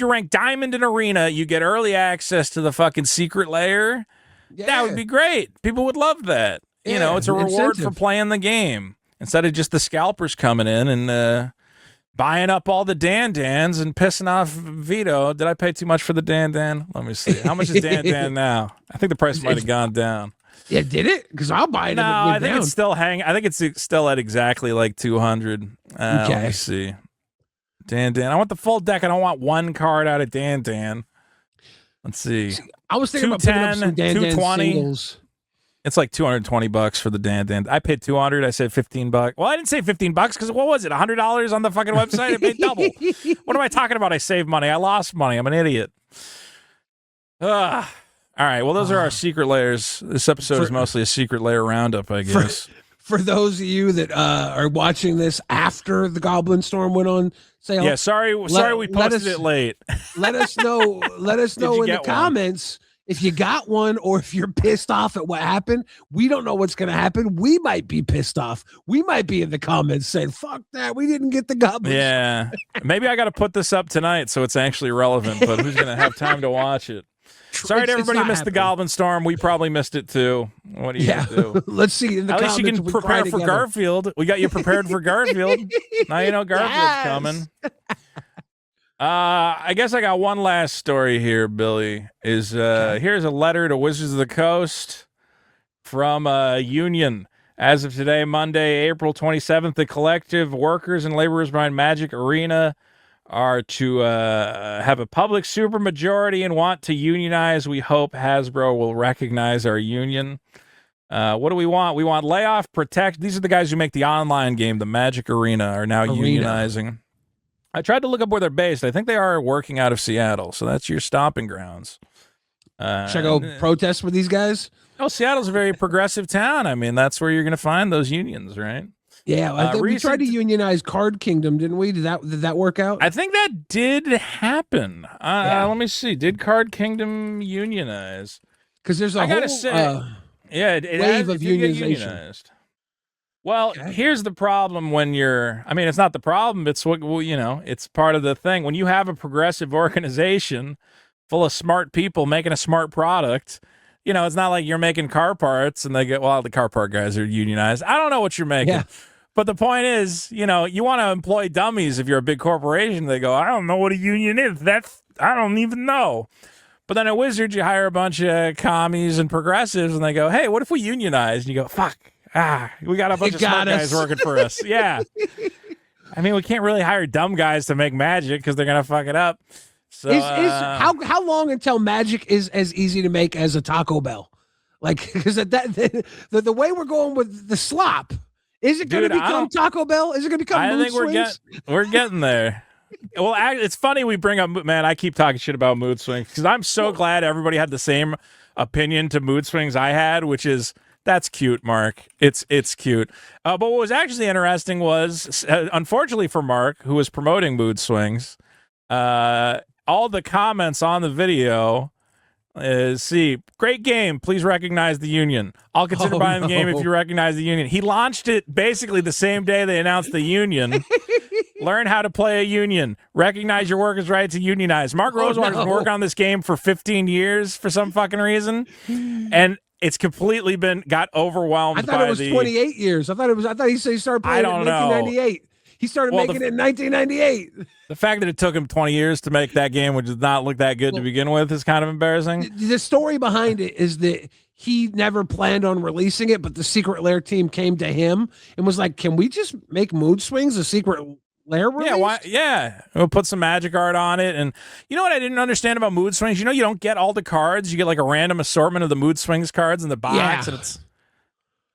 ranked Diamond in Arena, you get early access to the fucking Secret Lair. Yeah. That would be great. People would love that. Yeah, it's a reward for playing the game. Instead of just the scalpers coming in and buying up all the Dan-Dans and pissing off Vito. Did I pay too much for the Dan-Dan? Let me see. How much is Dan-Dan now? I think the price might have gone down. Yeah, did it? Because I'll buy it. No, I think it's still hanging. I think it's still at exactly like 200. Okay. Let me see. Dan-Dan. I want the full deck. I don't want one card out of Dan-Dan. Let's see. I was thinking about picking up some Dan-Dan singles. It's like $220 for the Dan. I paid $200. I said $15. Well, I didn't say $15 because what was it? $100 on the fucking website? I paid double. What am I talking about? I saved money. I lost money. I'm an idiot. All right. Well, those are our Secret Lairs. This episode is mostly a Secret Lair roundup, I guess. For those of you that are watching this after the Goblin Storm went on sale, yeah. Sorry, we posted it late. Let us know. Let us know in the comments. If you got one or if you're pissed off at what happened. We don't know what's going to happen. We might be pissed off. We might be in the comments saying, fuck that. We didn't get the Goblin. Yeah. Maybe I got to put this up tonight so it's actually relevant, but who's going to have time to watch it? Sorry to everybody who missed the Goblin Storm. We probably missed it too. What are you gonna do? Let's see. In the At least you can prepare for together. Garfield. We got you prepared for Garfield. Now you know Garfield's coming. I guess I got one last story here, Billy. Here's a letter to Wizards of the Coast from Union. As of today, Monday, April 27th, the collective workers and laborers behind Magic Arena are to have a public supermajority and want to unionize. We hope Hasbro will recognize our union. What do we want? We want layoff, protect. These are the guys who make the online game, the Magic Arena, are now unionizing. I tried to look up where they're based. I think they are working out of Seattle, so that's your stomping grounds. Should I go protest with these guys? Oh, Seattle's a very progressive town. I mean, that's where you're going to find those unions, right? Yeah, I think we tried to unionize Card Kingdom, didn't we? Did that work out? I think that did happen. Let me see. Did Card Kingdom unionize? Because there's a I whole gotta say, it wave of unionization. Well, here's the problem when you're. I mean, it's not the problem. It's what it's part of the thing. When you have a progressive organization full of smart people making a smart product. It's not like you're making car parts and they get, well, the car part guys are unionized. I don't know what you're making. Yeah. But the point is, you want to employ dummies if you're a big corporation. They go, I don't know what a union is. I don't even know. But then at Wizards, you hire a bunch of commies and progressives and they go, hey, what if we unionize? And you go, fuck, we got a bunch of smart guys working for us. Yeah. I mean, we can't really hire dumb guys to make magic because they're going to fuck it up. So, how long until Magic is as easy to make as a Taco Bell? Like, because the way we're going with the slop, is it going to become Taco Bell? Is it going to become? I think we're getting there. Well, it's funny we bring up, man. I keep talking shit about mood swings because I'm so glad everybody had the same opinion to mood swings I had, which is that's cute, Mark. It's cute. But what was actually interesting was, unfortunately for Mark, who was promoting mood swings, all the comments on the video is, great game. Please recognize the union. I'll consider buying the game if you recognize the union. He launched it basically the same day they announced the union. Learn how to play a union. Recognize your workers' right to unionize. Mark Rosewater's been working on this game for 15 years for some fucking reason. And it's completely got overwhelmed. I thought it was 28 years. I thought he said he started playing in 1998. He started making it in 1998. The fact that it took him 20 years to make that game, which did not look that good to begin with, is kind of embarrassing. The story behind it is that he never planned on releasing it, but the Secret Lair team came to him and was like, can we just make Mood Swings a Secret Lair release? Yeah. We'll put some magic art on it. And you know what I didn't understand about Mood Swings? You don't get all the cards. You get like a random assortment of the Mood Swings cards in the box. Yeah. And it's...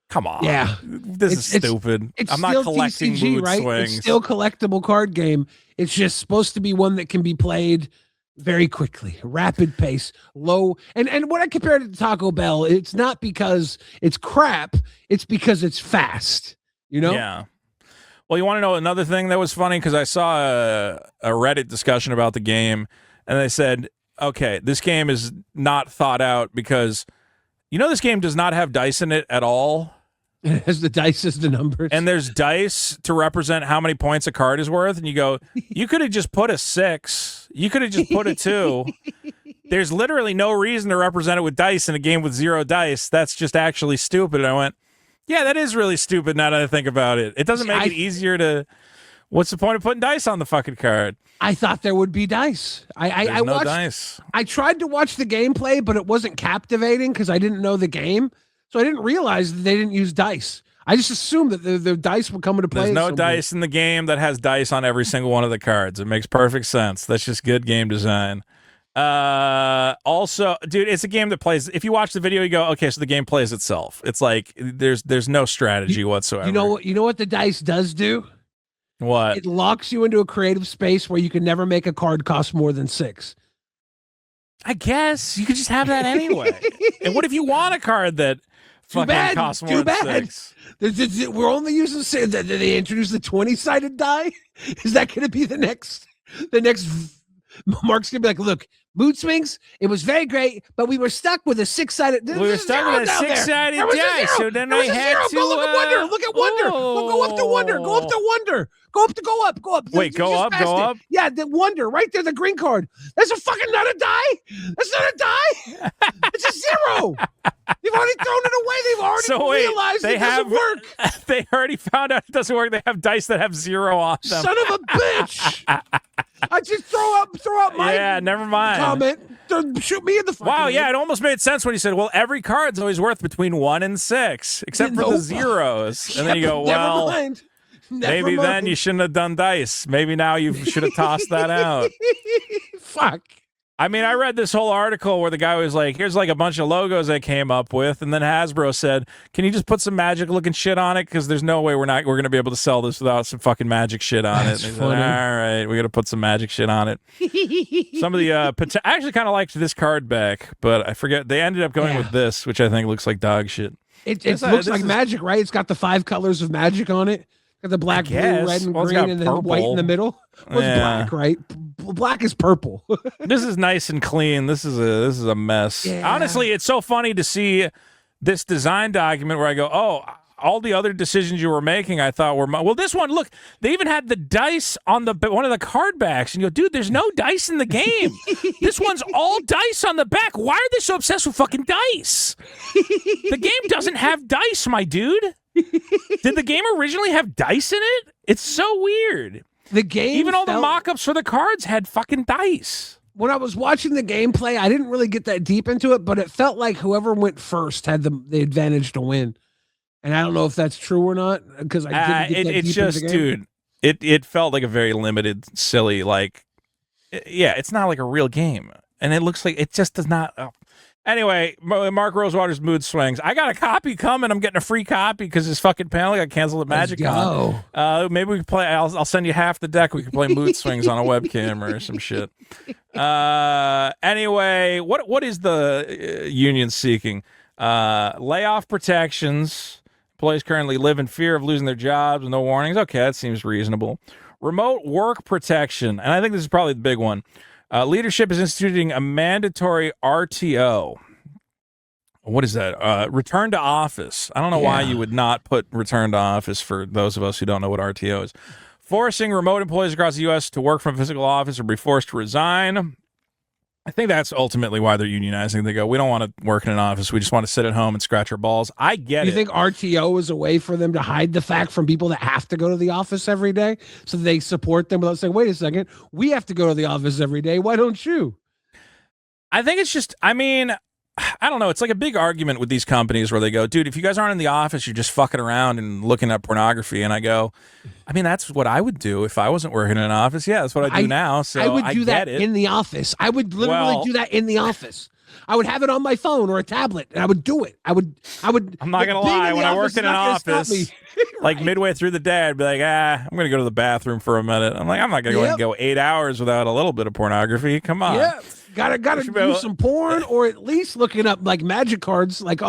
Come on. Yeah. This is stupid. I'm not collecting TCG, mood right? swings. It's still a collectible card game. It's just supposed to be one that can be played very quickly, rapid pace, low. And when I compared it to Taco Bell, it's not because it's crap. It's because it's fast, Yeah. Well, you want to know another thing that was funny? Because I saw a Reddit discussion about the game, and they said, okay, this game is not thought out because, this game does not have dice in it at all. It has the dice as the numbers. And there's dice to represent how many points a card is worth. And you go, you could have just put a 6. You could have just put a 2. There's literally no reason to represent it with dice in a game with 0 dice. That's just actually stupid. And I went, yeah, that is really stupid now that I think about it. It doesn't make it easier to... What's the point of putting dice on the fucking card? I thought there would be dice. I watched dice. I tried to watch the gameplay, but it wasn't captivating because I didn't know the game. So I didn't realize that they didn't use dice. I just assumed that the dice would come into play. There's no dice in the game that has dice on every single one of the cards. It makes perfect sense. That's just good game design. Also, dude, it's a game that plays. If you watch the video, you go, okay, so the game plays itself. It's like there's no strategy whatsoever. You know what the dice does do? What? It locks you into a creative space where you can never make a card cost more than 6. I guess you could just have that anyway. And what if you want a card that fucking costs more than 6? We're only using. Did they introduce the 20-sided die? Is that going to be the next? Mark's going to be like, look, Mood swings. It was very great, but we were stuck with a six-sided. We were stuck with a six-sided dice, so then I had to. Go look at Wonder. Look at Wonder. Go up to Wonder. Go up to Wonder. Go up. Wait, go up. Yeah, the Wonder right there, the green card. That's a fucking not a die. That's not a die. It's a zero. They've already thrown it away. They've already realized it doesn't work. They already found out it doesn't work. They have dice that have zero on them. Son of a bitch. I just throw out my never mind. Comment. Shoot me in the fucking head. Yeah, it almost made sense when you said, well, every card's always worth between 1 and 6, except for the zeros. And then you go, well, maybe then you shouldn't have done dice. Maybe now you should have tossed that out. Fuck. I mean, I read this whole article where the guy was like, here's like a bunch of logos I came up with. And then Hasbro said, can you just put some magic looking shit on it? Because there's no way we're going to be able to sell this without some fucking magic shit on it. And funny. Said, all right, we got to put some magic shit on it. Some of the, I actually kind of liked this card back, but I forget. They ended up going with this, which I think looks like dog shit. It looks like magic, right? It's got the 5 colors of magic on it. Got the black, blue, red, and green, and then the white in the middle. Well, it's black, right? Black is purple. This is nice and clean. This is a mess. Yeah. Honestly, it's so funny to see this design document where I go, oh, all the other decisions you were making, I thought were well. This one, look, they even had the dice on the one of the card backs, and you go, dude, there's no dice in the game. This one's all dice on the back. Why are they so obsessed with fucking dice? The game doesn't have dice, my dude. Did the game originally have dice in it? It's so weird. The game, even all the mock-ups for the cards had fucking dice. When I was watching the gameplay, I didn't really get that deep into it, but it felt like whoever went first had the advantage to win. And I don't know if that's true or not, because I didn't get that deep into the game. Dude, it felt like a very limited, silly, like, it's not like a real game. And it looks like it just does not. Anyway, Mark Rosewater's mood swings. I got a copy coming. I'm getting a free copy because this fucking panel got canceled at MagicCon. Maybe we can play. I'll send you half the deck. We can play mood swings on a webcam or some shit. Anyway, what is the union seeking? Layoff protections. Employees currently live in fear of losing their jobs with no warnings. Okay, that seems reasonable. Remote work protection, and I think this is probably the big one. Leadership is instituting a mandatory RTO. What is that? Return to office. I don't know why you would not put return to office for those of us who don't know what RTO is. Forcing remote employees across the U.S. to work from a physical office or be forced to resign. I think that's ultimately why they're unionizing. They go, we don't want to work in an office. We just want to sit at home and scratch our balls. I get it. You think RTO is a way for them to hide the fact from people that have to go to the office every day? So they support them without saying, wait a second, we have to go to the office every day. Why don't you? I think it's just, I mean, I don't know. It's like a big argument with these companies where they go, dude, if you guys aren't in the office, you're just fucking around and looking at pornography. And I go, I mean, that's what I would do if I wasn't working in an office. Yeah, that's what I do now. So I would do that in the office. I would literally do that in the office. I would have it on my phone or a tablet, and I would do it. I would. I'm not gonna lie. When I worked in an office, like midway through the day, I'd be like, I'm gonna go to the bathroom for a minute. I'm like, I'm not gonna go and go 8 hours without a little bit of pornography. Come on. Yeah. Gotta do some porn, or at least looking up like magic cards, like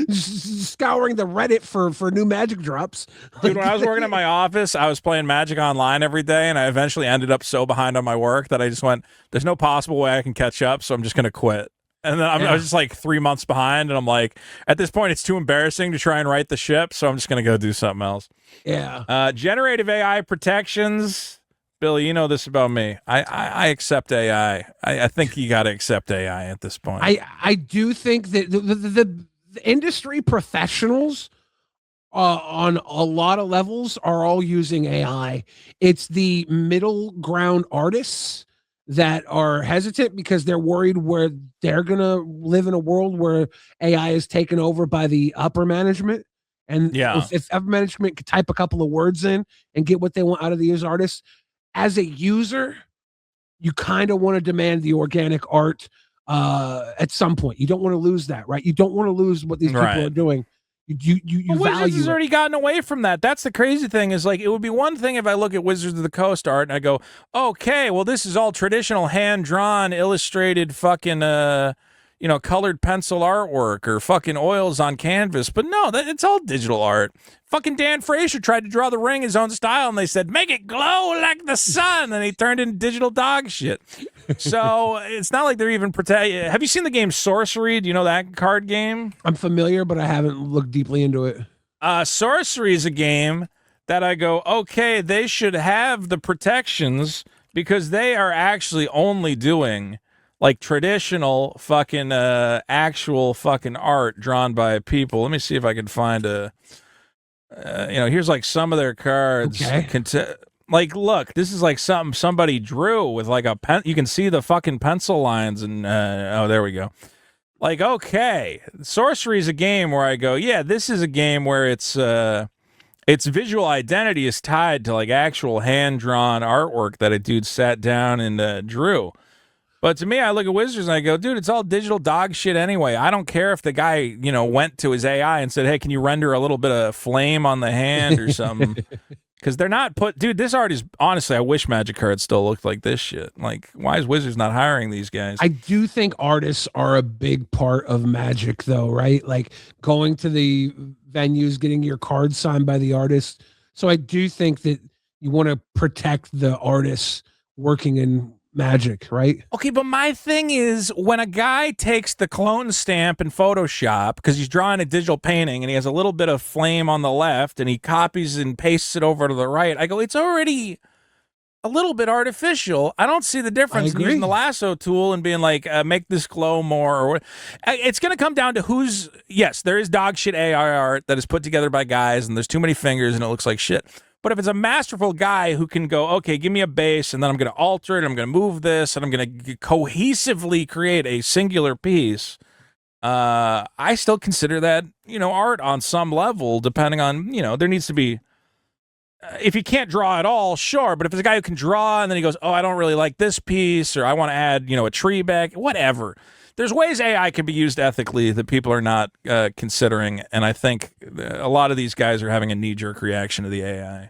scouring the Reddit for new magic drops. Dude, when I was working at my office, I was playing Magic Online every day, and I eventually ended up so behind on my work that I just went, there's no possible way I can catch up, so I'm just gonna quit. And then I was just like 3 months behind, and I'm like, at this point, it's too embarrassing to try and right the ship, so I'm just gonna go do something else. Yeah. Generative AI protections. Billy, you know this about me. I accept AI. I think you got to accept AI at this point. I do think that the industry professionals on a lot of levels are all using AI. It's the middle ground artists that are hesitant because they're worried where they're going to live in a world where AI is taken over by the upper management. And if upper management could type a couple of words in and get what they want out of these artists, as a user, you kind of want to demand the organic art at some point. You don't want to lose that, right? You don't want to lose what these people are doing. You value Wizards has already gotten away from that. That's the crazy thing is like, it would be one thing if I look at Wizards of the Coast art and I go, okay, well, this is all traditional hand-drawn, illustrated fucking, colored pencil artwork or fucking oils on canvas. But no, it's all digital art. Fucking Dan Fraser tried to draw the ring his own style, and they said, make it glow like the sun, and he turned into digital dog shit. So it's not like they're even Have you seen the game Sorcery? Do you know that card game? I'm familiar, but I haven't looked deeply into it. Sorcery is a game that I go, okay, they should have the protections because they are actually only doing like traditional fucking actual fucking art drawn by people. Let me see if I can find here's like some of their cards. Okay. Like, look, this is like something somebody drew with like a pen. You can see the fucking pencil lines and there we go. Like, okay, Sorcery is a game where I go, yeah, this is a game where its visual identity is tied to like actual hand-drawn artwork that a dude sat down and drew. But to me, I look at Wizards and I go, dude, it's all digital dog shit anyway. I don't care if the guy, went to his AI and said, hey, can you render a little bit of flame on the hand or something? Because they're not dude, this art is, honestly, I wish Magic cards still looked like this shit. Like, why is Wizards not hiring these guys? I do think artists are a big part of Magic, though, right? Like going to the venues, getting your cards signed by the artist. So I do think that you want to protect the artists working in Magic, right? Okay, but my thing is when a guy takes the clone stamp in Photoshop because he's drawing a digital painting and he has a little bit of flame on the left and he copies and pastes it over to the right, I go, it's already a little bit artificial. I don't see the difference in using the lasso tool and being like, make this glow more. Or it's going to come down to yes, there is dog shit AI art that is put together by guys and there's too many fingers and it looks like shit. But if it's a masterful guy who can go, okay, give me a base, and then I'm going to alter it, I'm going to move this, and I'm going to cohesively create a singular piece, I still consider that, art on some level, depending on, there needs to be, if you can't draw at all, sure, but if it's a guy who can draw, and then he goes, oh, I don't really like this piece, or I want to add, a tree back, whatever. There's ways AI can be used ethically that people are not considering, and I think a lot of these guys are having a knee-jerk reaction to the AI.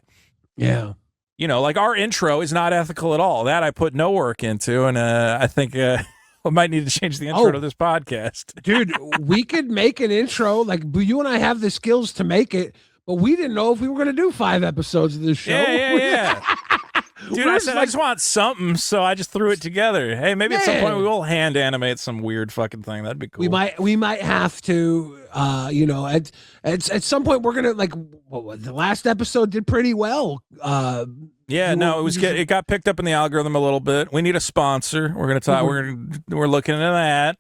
Yeah. Like our intro is not ethical at all. That I put no work into, and I think we might need to change the intro to this podcast. Dude, we could make an intro. Like, you and I have the skills to make it, but we didn't know if we were going to do 5 episodes of this show. Yeah. Dude, I said, I just want something, so I just threw it together. Hey, maybe at some point we will hand animate some weird fucking thing. That'd be cool. We might have to, at some point we're gonna the last episode did pretty well. It got picked up in the algorithm a little bit. We need a sponsor. We're gonna talk. We're looking into that.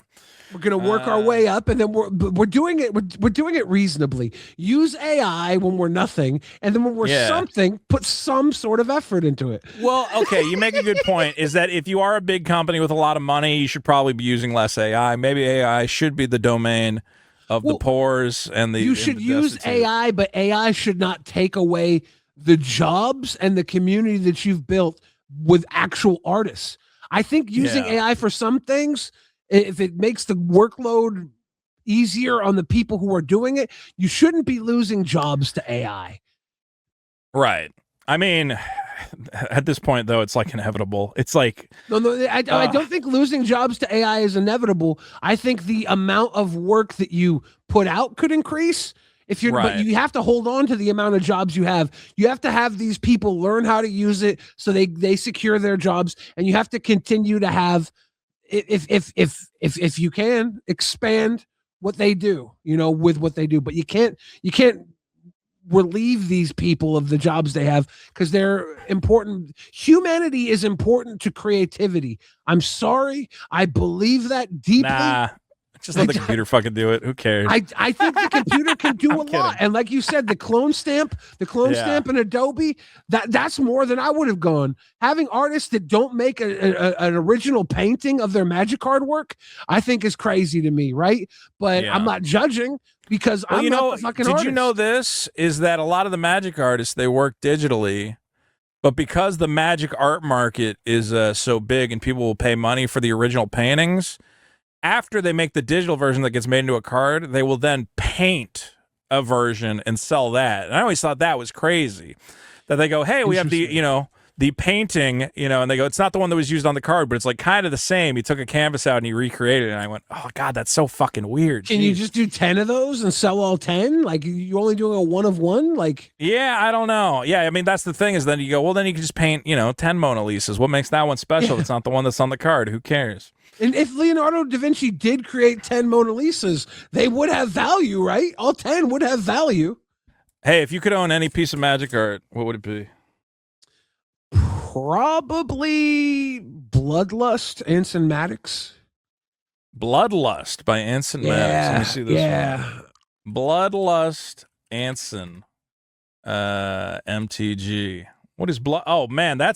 We're gonna work our way up, and then we're doing it. We're doing it reasonably. Use AI when we're nothing, and then when we're something, put some sort of effort into it. Well, okay, you make a good point. Is that if you are a big company with a lot of money, you should probably be using less AI. Maybe AI should be the domain of the poors and the. You should use AI, but AI should not take away the jobs and the community that you've built with actual artists. I think using AI for some things, if it makes the workload easier on the people who are doing it, you shouldn't be losing jobs to AI. Right. I mean, at this point, though, it's like inevitable. It's like... No, I don't think losing jobs to AI is inevitable. I think the amount of work that you put out could increase. But you have to hold on to the amount of jobs you have. You have to have these people learn how to use it so they secure their jobs, and you have to continue to have... If you can expand what they do, with what they do, but you can't relieve these people of the jobs they have because they're important. Humanity is important to creativity. I'm sorry, I believe that deeply. Nah. Just let the computer fucking do it. Who cares? I think the computer can do a lot. And like you said, the clone stamp in Adobe, that's more than I would have gone. Having artists that don't make an original painting of their Magic card work, I think is crazy to me, right? But I'm not judging because I'm not the fucking artist. Did you know this? Is that a lot of the Magic artists, they work digitally, but because the Magic art market is so big and people will pay money for the original paintings, after they make the digital version that gets made into a card, they will then paint a version and sell that. And I always thought that was crazy. That they go, hey, we have the the painting, and they go, it's not the one that was used on the card, but it's like kind of the same. He took a canvas out and he recreated it. And I went, oh God, that's so fucking weird. Can you just do 10 of those and sell all 10? Like you only doing a 1 of 1? Like, yeah, I don't know. Yeah, I mean, that's the thing is then you go, well, then you can just paint, 10 Mona Lisas. What makes that one special? It's not the one that's on the card. Who cares? And if Leonardo da Vinci did create 10 Mona Lisas, they would have value, right? All 10 would have value. Hey, if you could own any piece of magic art, what would it be? Probably Bloodlust, Anson Maddox. Bloodlust by Anson Maddox. Let me see this one. Bloodlust, Anson, MTG. What is blood? Oh man, that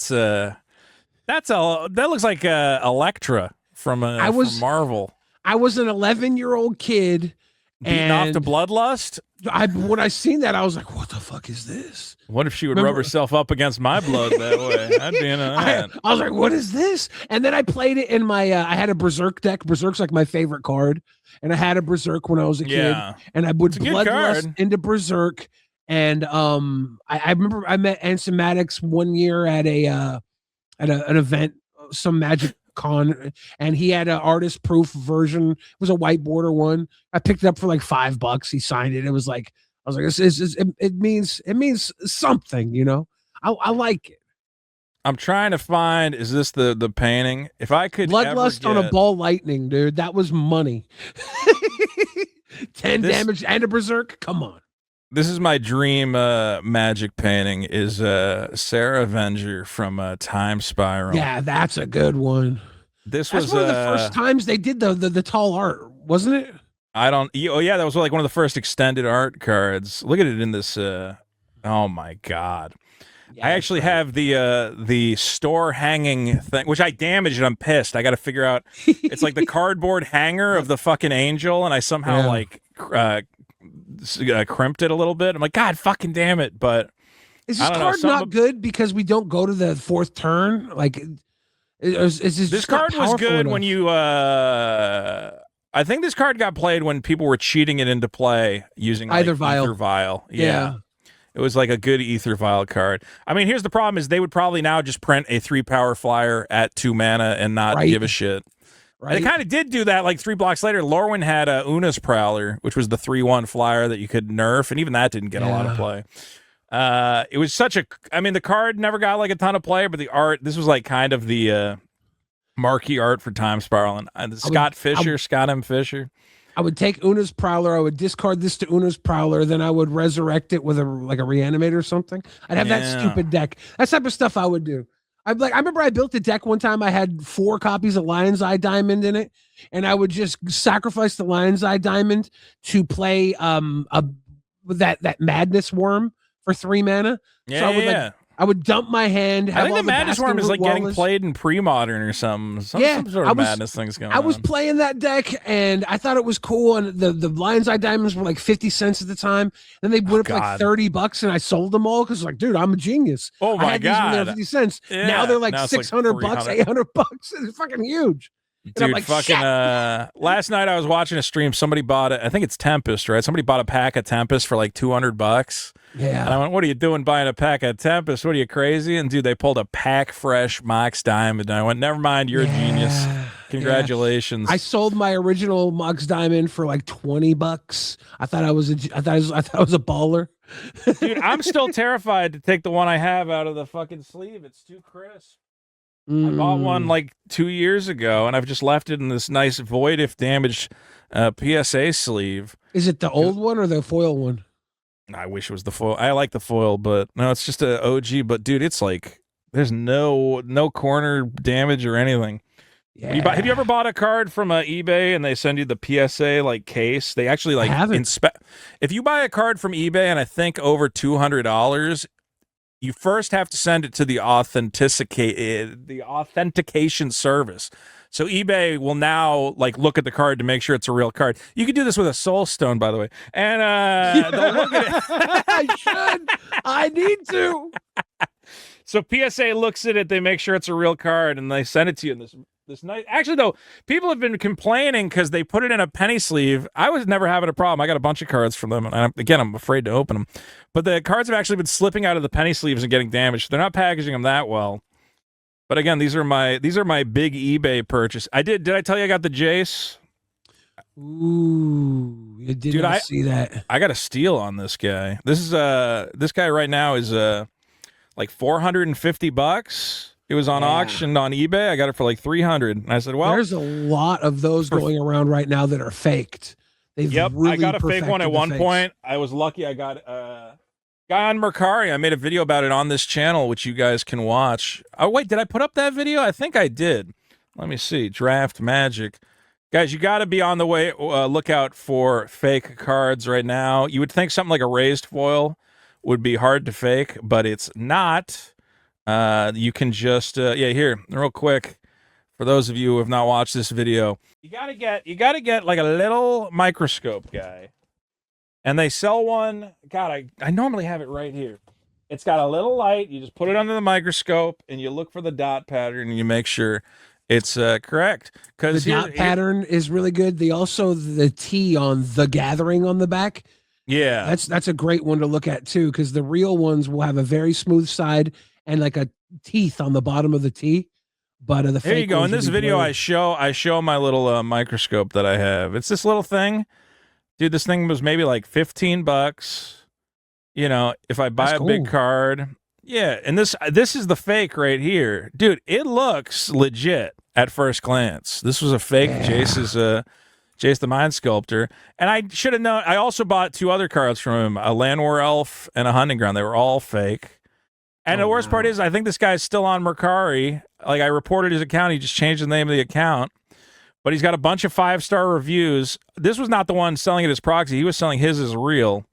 looks like Electra from Marvel. I was an 11-year-old kid beating off to Bloodlust. When I seen that, I was like, "What the fuck is this?" What if she would rub herself up against my blood that way? I'd be into that. I was like, "What is this?" And then I played it in my. I had a Berserk deck. Berserk's like my favorite card, and I had a Berserk when I was a kid, and I would Bloodlust into Berserk. And I remember I met Anson Maddox one year at an event, some Magic Con, and he had an artist proof version. It was a white border one. I picked it up for like $5. He signed it. It was like, I was like, it means something, I like it. I'm trying to find, is this the painting? If I could Bloodlust on a ball lightning, dude, that was money. 10 damage and a Berserk. Come on. This is my dream magic painting is Sarah Avenger from Time Spiral. Yeah, that's a good one. That's one of the first times they did the tall art, wasn't it? Oh yeah, that was like one of the first extended art cards. Look at it in this. Oh my God. Yeah, I actually have the store hanging thing, which I damaged and I'm pissed. I got to figure out. It's like the cardboard hanger of the fucking angel, and I somehow crimped it a little bit. I'm like, God fucking damn it. But is this card not good because we don't go to the fourth turn? Like, this card was good when you I think this card got played when people were cheating it into play using Ether Vial. Yeah. It was like a good Ether Vial card. I mean, here's the problem is they would probably now just print a 3-power flyer at 2 mana and not give a shit. Right. And it kind of did do that like 3 blocks later. Lorwyn had Una's Prowler, which was the 3/1 flyer that you could nerf, and even that didn't get a lot of play. It was the card never got like a ton of play, but the art, this was like kind of the marquee art for Time Spiral. And Scott M. Fisher. I would take Una's Prowler, I would discard this to Una's Prowler, then I would resurrect it with a Reanimator or something. I'd have that stupid deck. That type of stuff I would do. I remember I built a deck one time. I had 4 copies of Lion's Eye Diamond in it, and I would just sacrifice the Lion's Eye Diamond to play that Madness Worm for 3 mana. I would dump my hand. I think the Madness Worm is like getting played in pre-modern or something. Some sort of madness things going on. I was playing that deck, and I thought it was cool. And the Lion's Eye Diamonds were like 50 cents at the time. Then they went up like $30, and I sold them all because, like, dude, I'm a genius. Oh my God! These when they were 50 cents. Yeah. Now they're like $600, $800. It's fucking huge. Dude, like, last night I was watching a stream. Somebody bought it. I think it's Tempest, right? Somebody bought a pack of Tempest for like $200. Yeah. And I went, what are you doing buying a pack of Tempest? What are you, crazy? And dude, they pulled a pack fresh Mox Diamond. And I went, never mind, you're a genius. Congratulations. I sold my original Mox Diamond for like $20. I thought I was a baller. Dude, I'm still terrified to take the one I have out of the fucking sleeve. It's too crisp. I bought one like 2 years ago, and I've just left it in this nice void if damaged PSA sleeve. Is it the old one or the foil one? I wish it was the foil. I like the foil, but no, it's just a OG. But dude, it's like there's no corner damage or anything. Yeah. Have you ever bought a card from eBay and they send you the PSA like case? They actually like inspect. If you buy a card from eBay and I think over $200. You first have to send it to the authentication service. So eBay will now like look at the card to make sure it's a real card. You could do this with a Soul Stone, by the way. And they'll look at it. I should. I need to. So PSA looks at it, they make sure it's a real card, and they send it to you in this This nice. Actually, though, people have been complaining because they put it in a penny sleeve. I was never having a problem. I got a bunch of cards from them, and again, I'm afraid to open them. But the cards have actually been slipping out of the penny sleeves and getting damaged. They're not packaging them that well. But again, these are my big eBay purchase. Did I tell you I got the Jace? Ooh, you did not see that. I got a steal on this guy. This guy right now is like $450. It was on auction on eBay. I got it for like $300. And I said, well, there's a lot of those going around right now that are faked. I got a fake one at one point. I was lucky. I got guy on Mercari. I made a video about it on this channel, which you guys can watch. Oh, wait, did I put up that video? I think I did. Let me see. Draft Magic. Guys, you got to be on the way. Lookout for fake cards right now. You would think something like a raised foil would be hard to fake, but it's not. You can just here, real quick, for those of you who have not watched this video, you gotta get like a little microscope, guy. And they sell one. God, I normally have it right here. It's got a little light. You just put it under the microscope and you look for the dot pattern and you make sure it's correct. Because the dot pattern is really good. The T on The Gathering on the back. Yeah, that's a great one to look at too, because the real ones will have a very smooth side and like a teeth on the bottom of the T. But the here you go. In this video, I show my little microscope that I have. It's this little thing, dude. This thing was maybe like $15. You know, if I buy a big card, yeah. And this is the fake right here, dude. It looks legit at first glance. This was a fake Jace's Jace the Mind Sculptor. And I should have known. I also bought 2 other cards from him, a Land War Elf and a Hunting Ground. They were all fake. And the worst part is, I think this guy's still on Mercari. Like, I reported his account. He just changed the name of the account. But he's got a bunch of 5-star reviews. This was not the one selling it as proxy. He was selling his as real.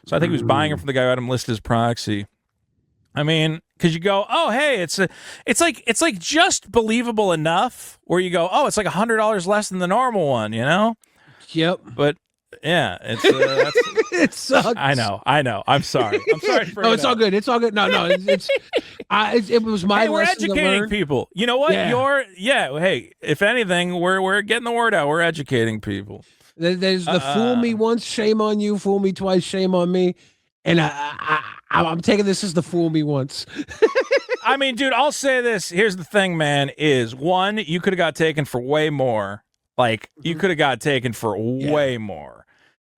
So I think he was buying it from the guy who had him listed as proxy. I mean, because you go, oh, hey, it's like just believable enough where you go, oh, it's like $100 less than the normal one, you know? Yep. But yeah, it's it sucks. I know. I'm sorry. For no, it's all good. It's all good. No, it was my hey, we're lesson educating people. You know what? Yeah. Hey, if anything, we're getting the word out. We're educating people. There's the fool me once, shame on you. Fool me twice, shame on me. And I'm taking this as the fool me once. I mean, dude, I'll say this. Here's the thing, man, is one, you could have got taken for way more. Like, you could have got taken for way more.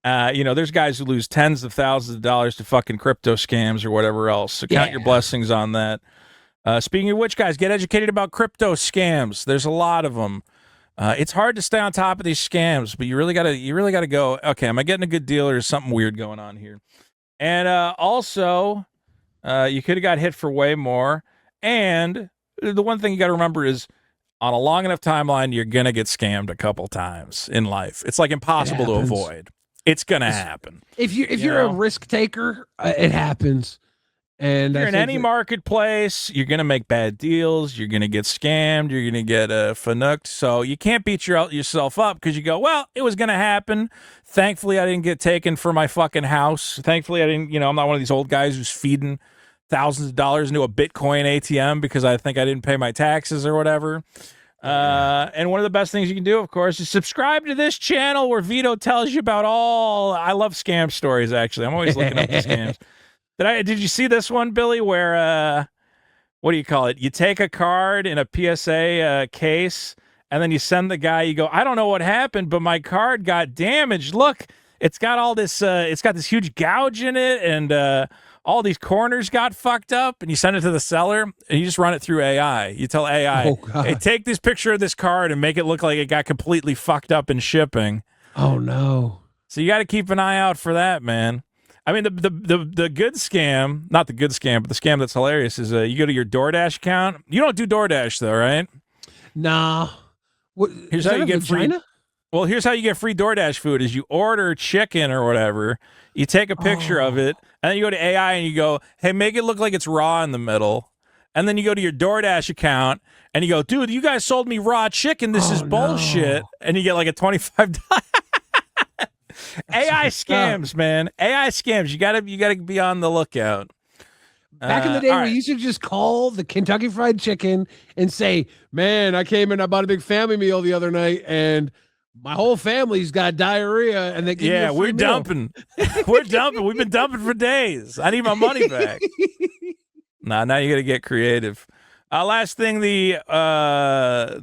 You know, there's guys who lose tens of thousands of dollars to fucking crypto scams or whatever else. So count your blessings on that. Speaking of which, guys, get educated about crypto scams. There's a lot of them. It's hard to stay on top of these scams, but you really gotta go, okay, am I getting a good deal or is something weird going on here? And also, you could have got hit for way more. And the one thing you got to remember is, on a long enough timeline, you're going to get scammed a couple times in life. It's like impossible to avoid. It's going to happen. If you're a risk taker, it happens. And you're in any marketplace, you're going to make bad deals. You're going to get scammed. You're going to get fanooked. So you can't beat yourself up because you go, well, it was going to happen. Thankfully, I didn't get taken for my fucking house. Thankfully, I didn't, I'm not one of these old guys who's feeding thousands of dollars into a Bitcoin ATM because I think I didn't pay my taxes or whatever. And one of the best things you can do, of course, is subscribe to this channel where Vito tells you about I love scam stories, actually. I'm always looking up the scams. Did you see this one, Billy, where, what do you call it? You take a card in a PSA case, and then you send the guy, you go, I don't know what happened, but my card got damaged. Look, it's got all this, it's got this huge gouge in it, and all these corners got fucked up, and you send it to the seller, and you just run it through AI. You tell AI, hey, take this picture of this card and make it look like it got completely fucked up in shipping. Oh, no. So you got to keep an eye out for that, man. I mean, the good scam, not the good scam, but the scam that's hilarious is you go to your DoorDash account. You don't do DoorDash, though, right? Nah. Here's how you get free. Well, here's how you get free DoorDash food is you order chicken or whatever, you take a picture of it, and then you go to AI and you go, hey, make it look like it's raw in the middle. And then you go to your DoorDash account and you go, dude, you guys sold me raw chicken. This is bullshit. No. And you get like a $25. AI scams, man. AI scams. You gotta be on the lookout. Back in the day, all we right. used to just call the Kentucky Fried Chicken and say, "Man, I came in, I bought a big family meal the other night, and my whole family's got diarrhea," and they give you a free we're meal. dumping. We're dumping. We've been dumping for days. I need my money back. Now you got to get creative. Last thing the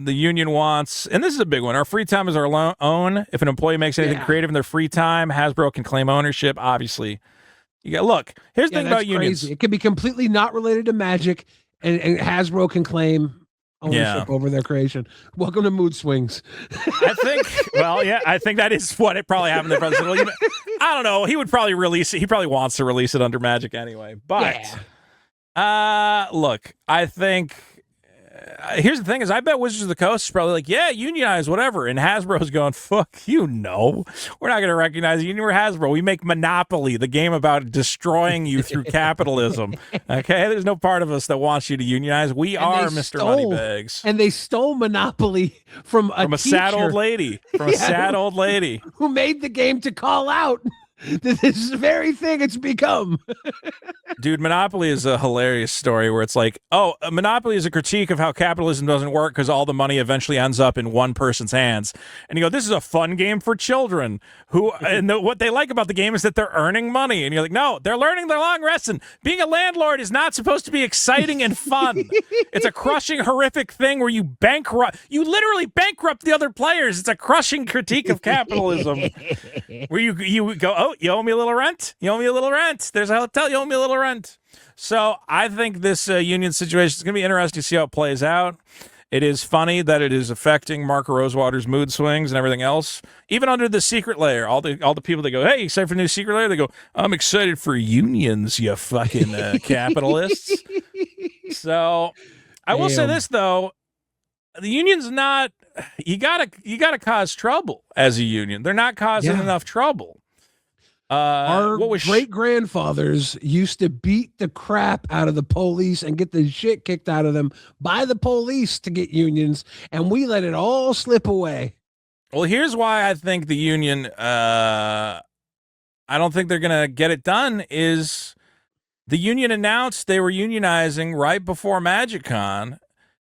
union wants, and this is a big one. Our free time is our own. If an employee makes anything creative in their free time, Hasbro can claim ownership. Obviously, look. Here's the thing about unions. It can be completely not related to Magic, and Hasbro can claim ownership over their creation. Welcome to Mood Swings. I think. Well, yeah, I think that is what it probably happened. I don't know. He would probably release it. He probably wants to release it under Magic anyway. But. Yeah. Look, I think here's the thing: is I bet Wizards of the Coast is probably like, yeah, unionize, whatever, and Hasbro's going, fuck you, no, we're not going to recognize the union. We're Hasbro. We make Monopoly, the game about destroying you through capitalism. Okay, there's no part of us that wants you to unionize. We are Mr. Moneybags, and they stole Monopoly from a sad old lady, sad old lady who made the game to call out this very thing it's become. Dude, Monopoly is a hilarious story where it's like, Monopoly is a critique of how capitalism doesn't work because all the money eventually ends up in one person's hands. And you go, this is a fun game for children what they like about the game is that they're earning money. And you're like, no, they're learning their long lesson. Being a landlord is not supposed to be exciting and fun. It's a crushing, horrific thing where you literally bankrupt the other players. It's a crushing critique of capitalism where you go, oh, you owe me a little rent? You owe me a little rent. There's a hotel, you owe me a little rent. So I think this union situation is going to be interesting to see how it plays out. It is funny that it is affecting Mark Rosewater's mood swings and everything else. Even under the Secret Lair, all the people that go, hey, you excited for the new Secret Lair? They go, I'm excited for unions, you fucking capitalists. So I will say this, though. The union's not, you gotta cause trouble as a union. They're not causing enough trouble. Our great-grandfathers used to beat the crap out of the police and get the shit kicked out of them by the police to get unions, and we let it all slip away. Well, here's why I think the union, I don't think they're going to get it done, is the union announced they were unionizing right before MagicCon.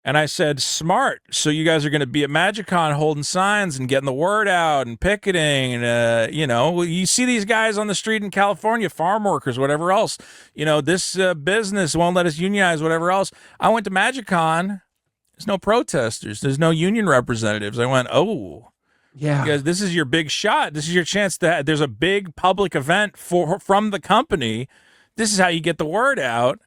And I said, smart. So you guys are going to be at MagicCon holding signs and getting the word out and picketing. And, you see these guys on the street in California, farm workers, whatever else. This business won't let us unionize, whatever else. I went to MagicCon. There's no protesters. There's no union representatives. I went, oh. Yeah. Because this is your big shot. This is your chance that there's a big public event from the company. This is how you get the word out.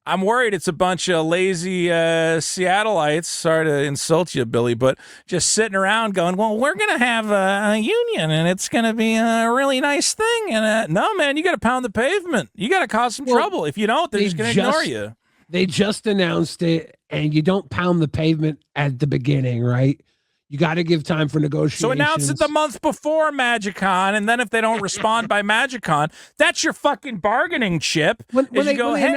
I'm worried it's a bunch of lazy Seattleites. Sorry to insult you, Billy, but just sitting around going, well, we're going to have a union, and it's going to be a really nice thing. And no, man, you got to pound the pavement. You got to cause some trouble. If you don't, they're just going to ignore you. They just announced it, and you don't pound the pavement at the beginning, right? You got to give time for negotiations. So announce it the month before MagicCon, and then if they don't respond by MagicCon, that's your fucking bargaining chip. When they go, hey,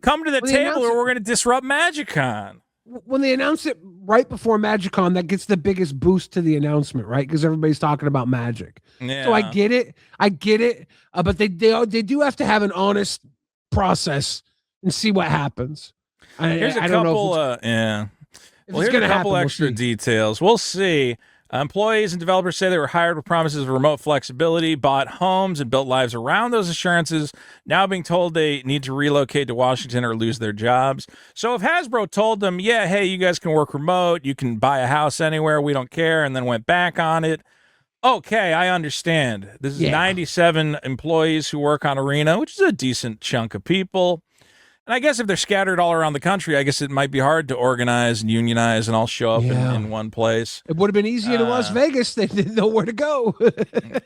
come to the table or we're going to disrupt MagicCon. When they announce it right before MagicCon, that gets the biggest boost to the announcement, right? Because everybody's talking about Magic. Yeah. So I get it. But they do have to have an honest process and see what happens. Here's a couple, yeah. Well, here's a couple extra details. We'll see. Employees and developers say they were hired with promises of remote flexibility, bought homes, and built lives around those assurances, now being told they need to relocate to Washington or lose their jobs. So if Hasbro told them, yeah, hey, you guys can work remote, you can buy a house anywhere, we don't care, and then went back on it, okay, I understand. This is 97 employees who work on Arena, which is a decent chunk of people. And I guess if they're scattered all around the country, I guess it might be hard to organize and unionize and all show up in one place. It would have been easier in Las Vegas. They didn't know where to go.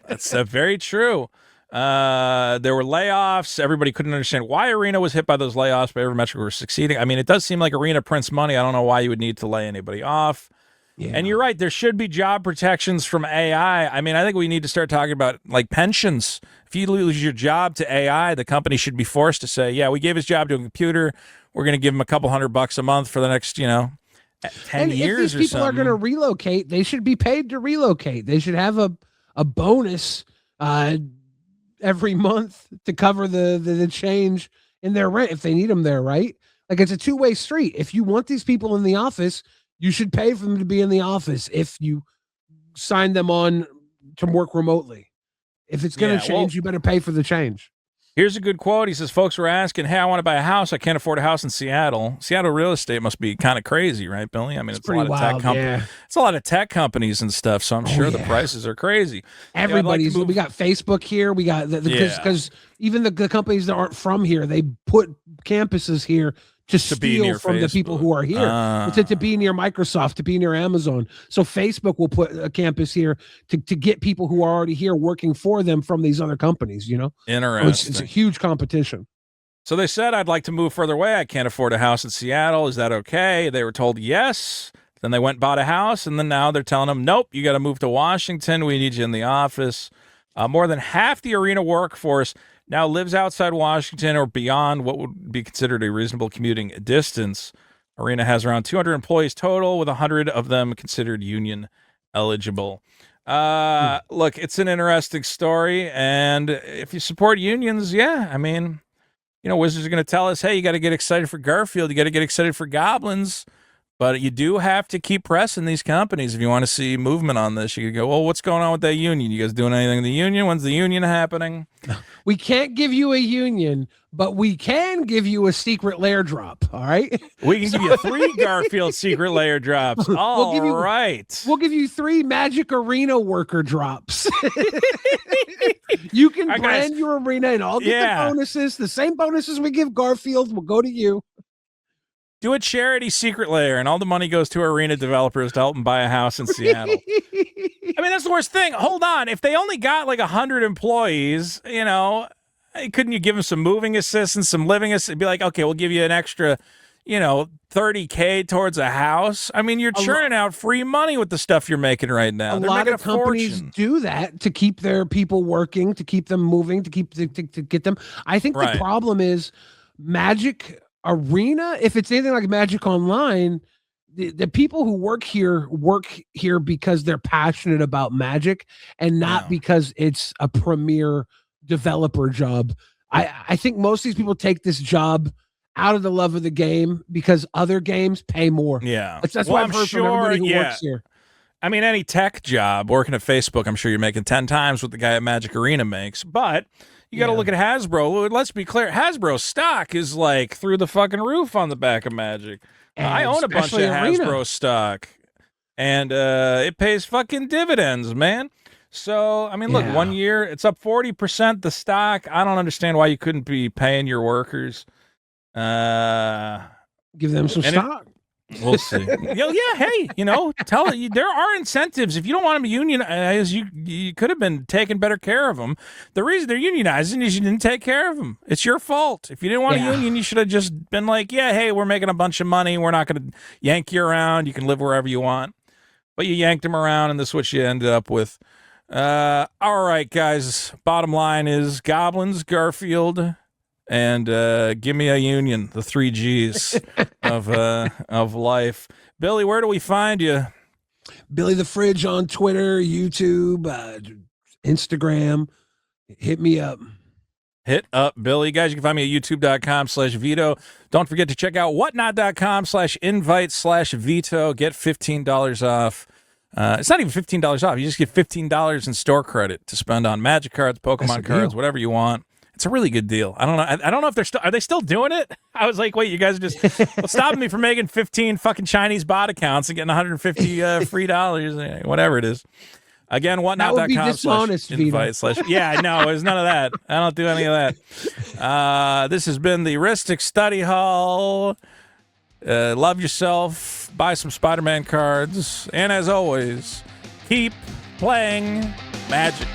That's very true. There were layoffs. Everybody couldn't understand why Arena was hit by those layoffs, but Evermetric were succeeding. I mean, it does seem like Arena prints money. I don't know why you would need to lay anybody off. Yeah. And you're right. There should be job protections from AI. I mean, I think we need to start talking about like pensions. If you lose your job to AI, the company should be forced to say, yeah, we gave his job to a computer. We're going to give him a couple $100 a month for the next, 10 and years if these people something. Are going to relocate, they should be paid to relocate. They should have a bonus every month to cover the change in their rent if they need them there, right? Like it's a two-way street. If you want these people in the office, you should pay for them to be in the office if you sign them on to work remotely. If it's going to change, you better pay for the change. Here's a good quote. He says, folks were asking, hey, I want to buy a house. I can't afford a house in Seattle. Seattle real estate must be kind of crazy, right, Billy? I mean, it's a lot of tech companies. It's a lot of tech companies and stuff, so I'm sure the prices are crazy. Everybody's, we got Facebook here. We got, because even the companies that aren't from here, they put campuses here to steal from the people who are here, to be near Microsoft, to be near Amazon. So Facebook will put a campus here to get people who are already here working for them from these other companies, you know? Interesting. It's a huge competition. So they said, I'd like to move further away. I can't afford a house in Seattle. Is that okay? They were told yes. Then they went and bought a house, and then now they're telling them, nope, you got to move to Washington. We need you in the office. More than half the arena workforce now lives outside Washington or beyond what would be considered a reasonable commuting distance. Arena has around 200 employees total, with 100 of them considered union eligible. Look, it's an interesting story, and if you support unions, I mean, you know, Wizards are going to tell us, hey, you got to get excited for Garfield, you got to get excited for Goblins, but you do have to keep pressing these companies if you want to see movement on this. You could go, well, what's going on with that union? You guys doing anything in the union? When's the union happening? We can't give you a union, but we can give you a Secret Lair drop, all right? We can give you 3 Garfield Secret Lair drops. We'll give you 3 Magic Arena worker drops. You can brand your arena and all the bonuses. The same bonuses we give Garfield will go to you. Do a charity Secret Lair, and all the money goes to arena developers to help them buy a house in Seattle. I mean, that's the worst thing. Hold on. If they only got like 100 employees, you know, couldn't you give them some moving assistance, some living assistance? Be like, okay, we'll give you an extra, you know, $30K towards a house. I mean, you're churning out free money with the stuff you're making right now. A lot of companies do that to keep their people working, to keep them moving, to get them. I think the problem is Magic Arena, if it's anything like Magic Online, the people who work here because they're passionate about Magic and not because it's a premier developer job. I think most of these people take this job out of the love of the game because other games pay more. Yeah. That's what I've heard from everybody who works here. I mean, any tech job, working at Facebook, I'm sure you're making 10 times what the guy at Magic Arena makes, but you got to look at Hasbro. Let's be clear. Hasbro stock is like through the fucking roof on the back of Magic. I own a bunch of Hasbro stock, and it pays fucking dividends, man. So, I mean, look, 1 year, it's up 40%, the stock. I don't understand why you couldn't be paying your workers. Give them some stock. We'll see. Hey, you know, there are incentives. If you don't want them to unionize, you could have been taking better care of them. The reason they're unionizing is you didn't take care of them. It's your fault. If you didn't want a union, you should have just been like, hey, we're making a bunch of money. We're not going to yank you around. You can live wherever you want. But you yanked them around, and this is what you ended up with. All right, guys. Bottom line is Goblins, Garfield, and give me a union, the 3 Gs of life. Billy, where do we find you? Billy the Fridge on Twitter, YouTube, Instagram. Hit me up. Hit up Billy. Guys, you can find me at youtube.com/Vito. Don't forget to check out whatnot.com/invite/Vito. Get $15 off. It's not even $15 off. You just get $15 in store credit to spend on Magic cards, Pokemon cards, whatever you want. It's a really good deal. I don't know. I don't know if are they still doing it? I was like, wait, you guys are just stopping me from making 15 fucking Chinese bot accounts and getting 150 free dollars, whatever it is. Again, whatnot.com/invite/ Yeah, no, there's none of that. I don't do any of that. This has been the Rhystic Study Hall. Love yourself. Buy some Spider-Man cards. And as always, keep playing Magic.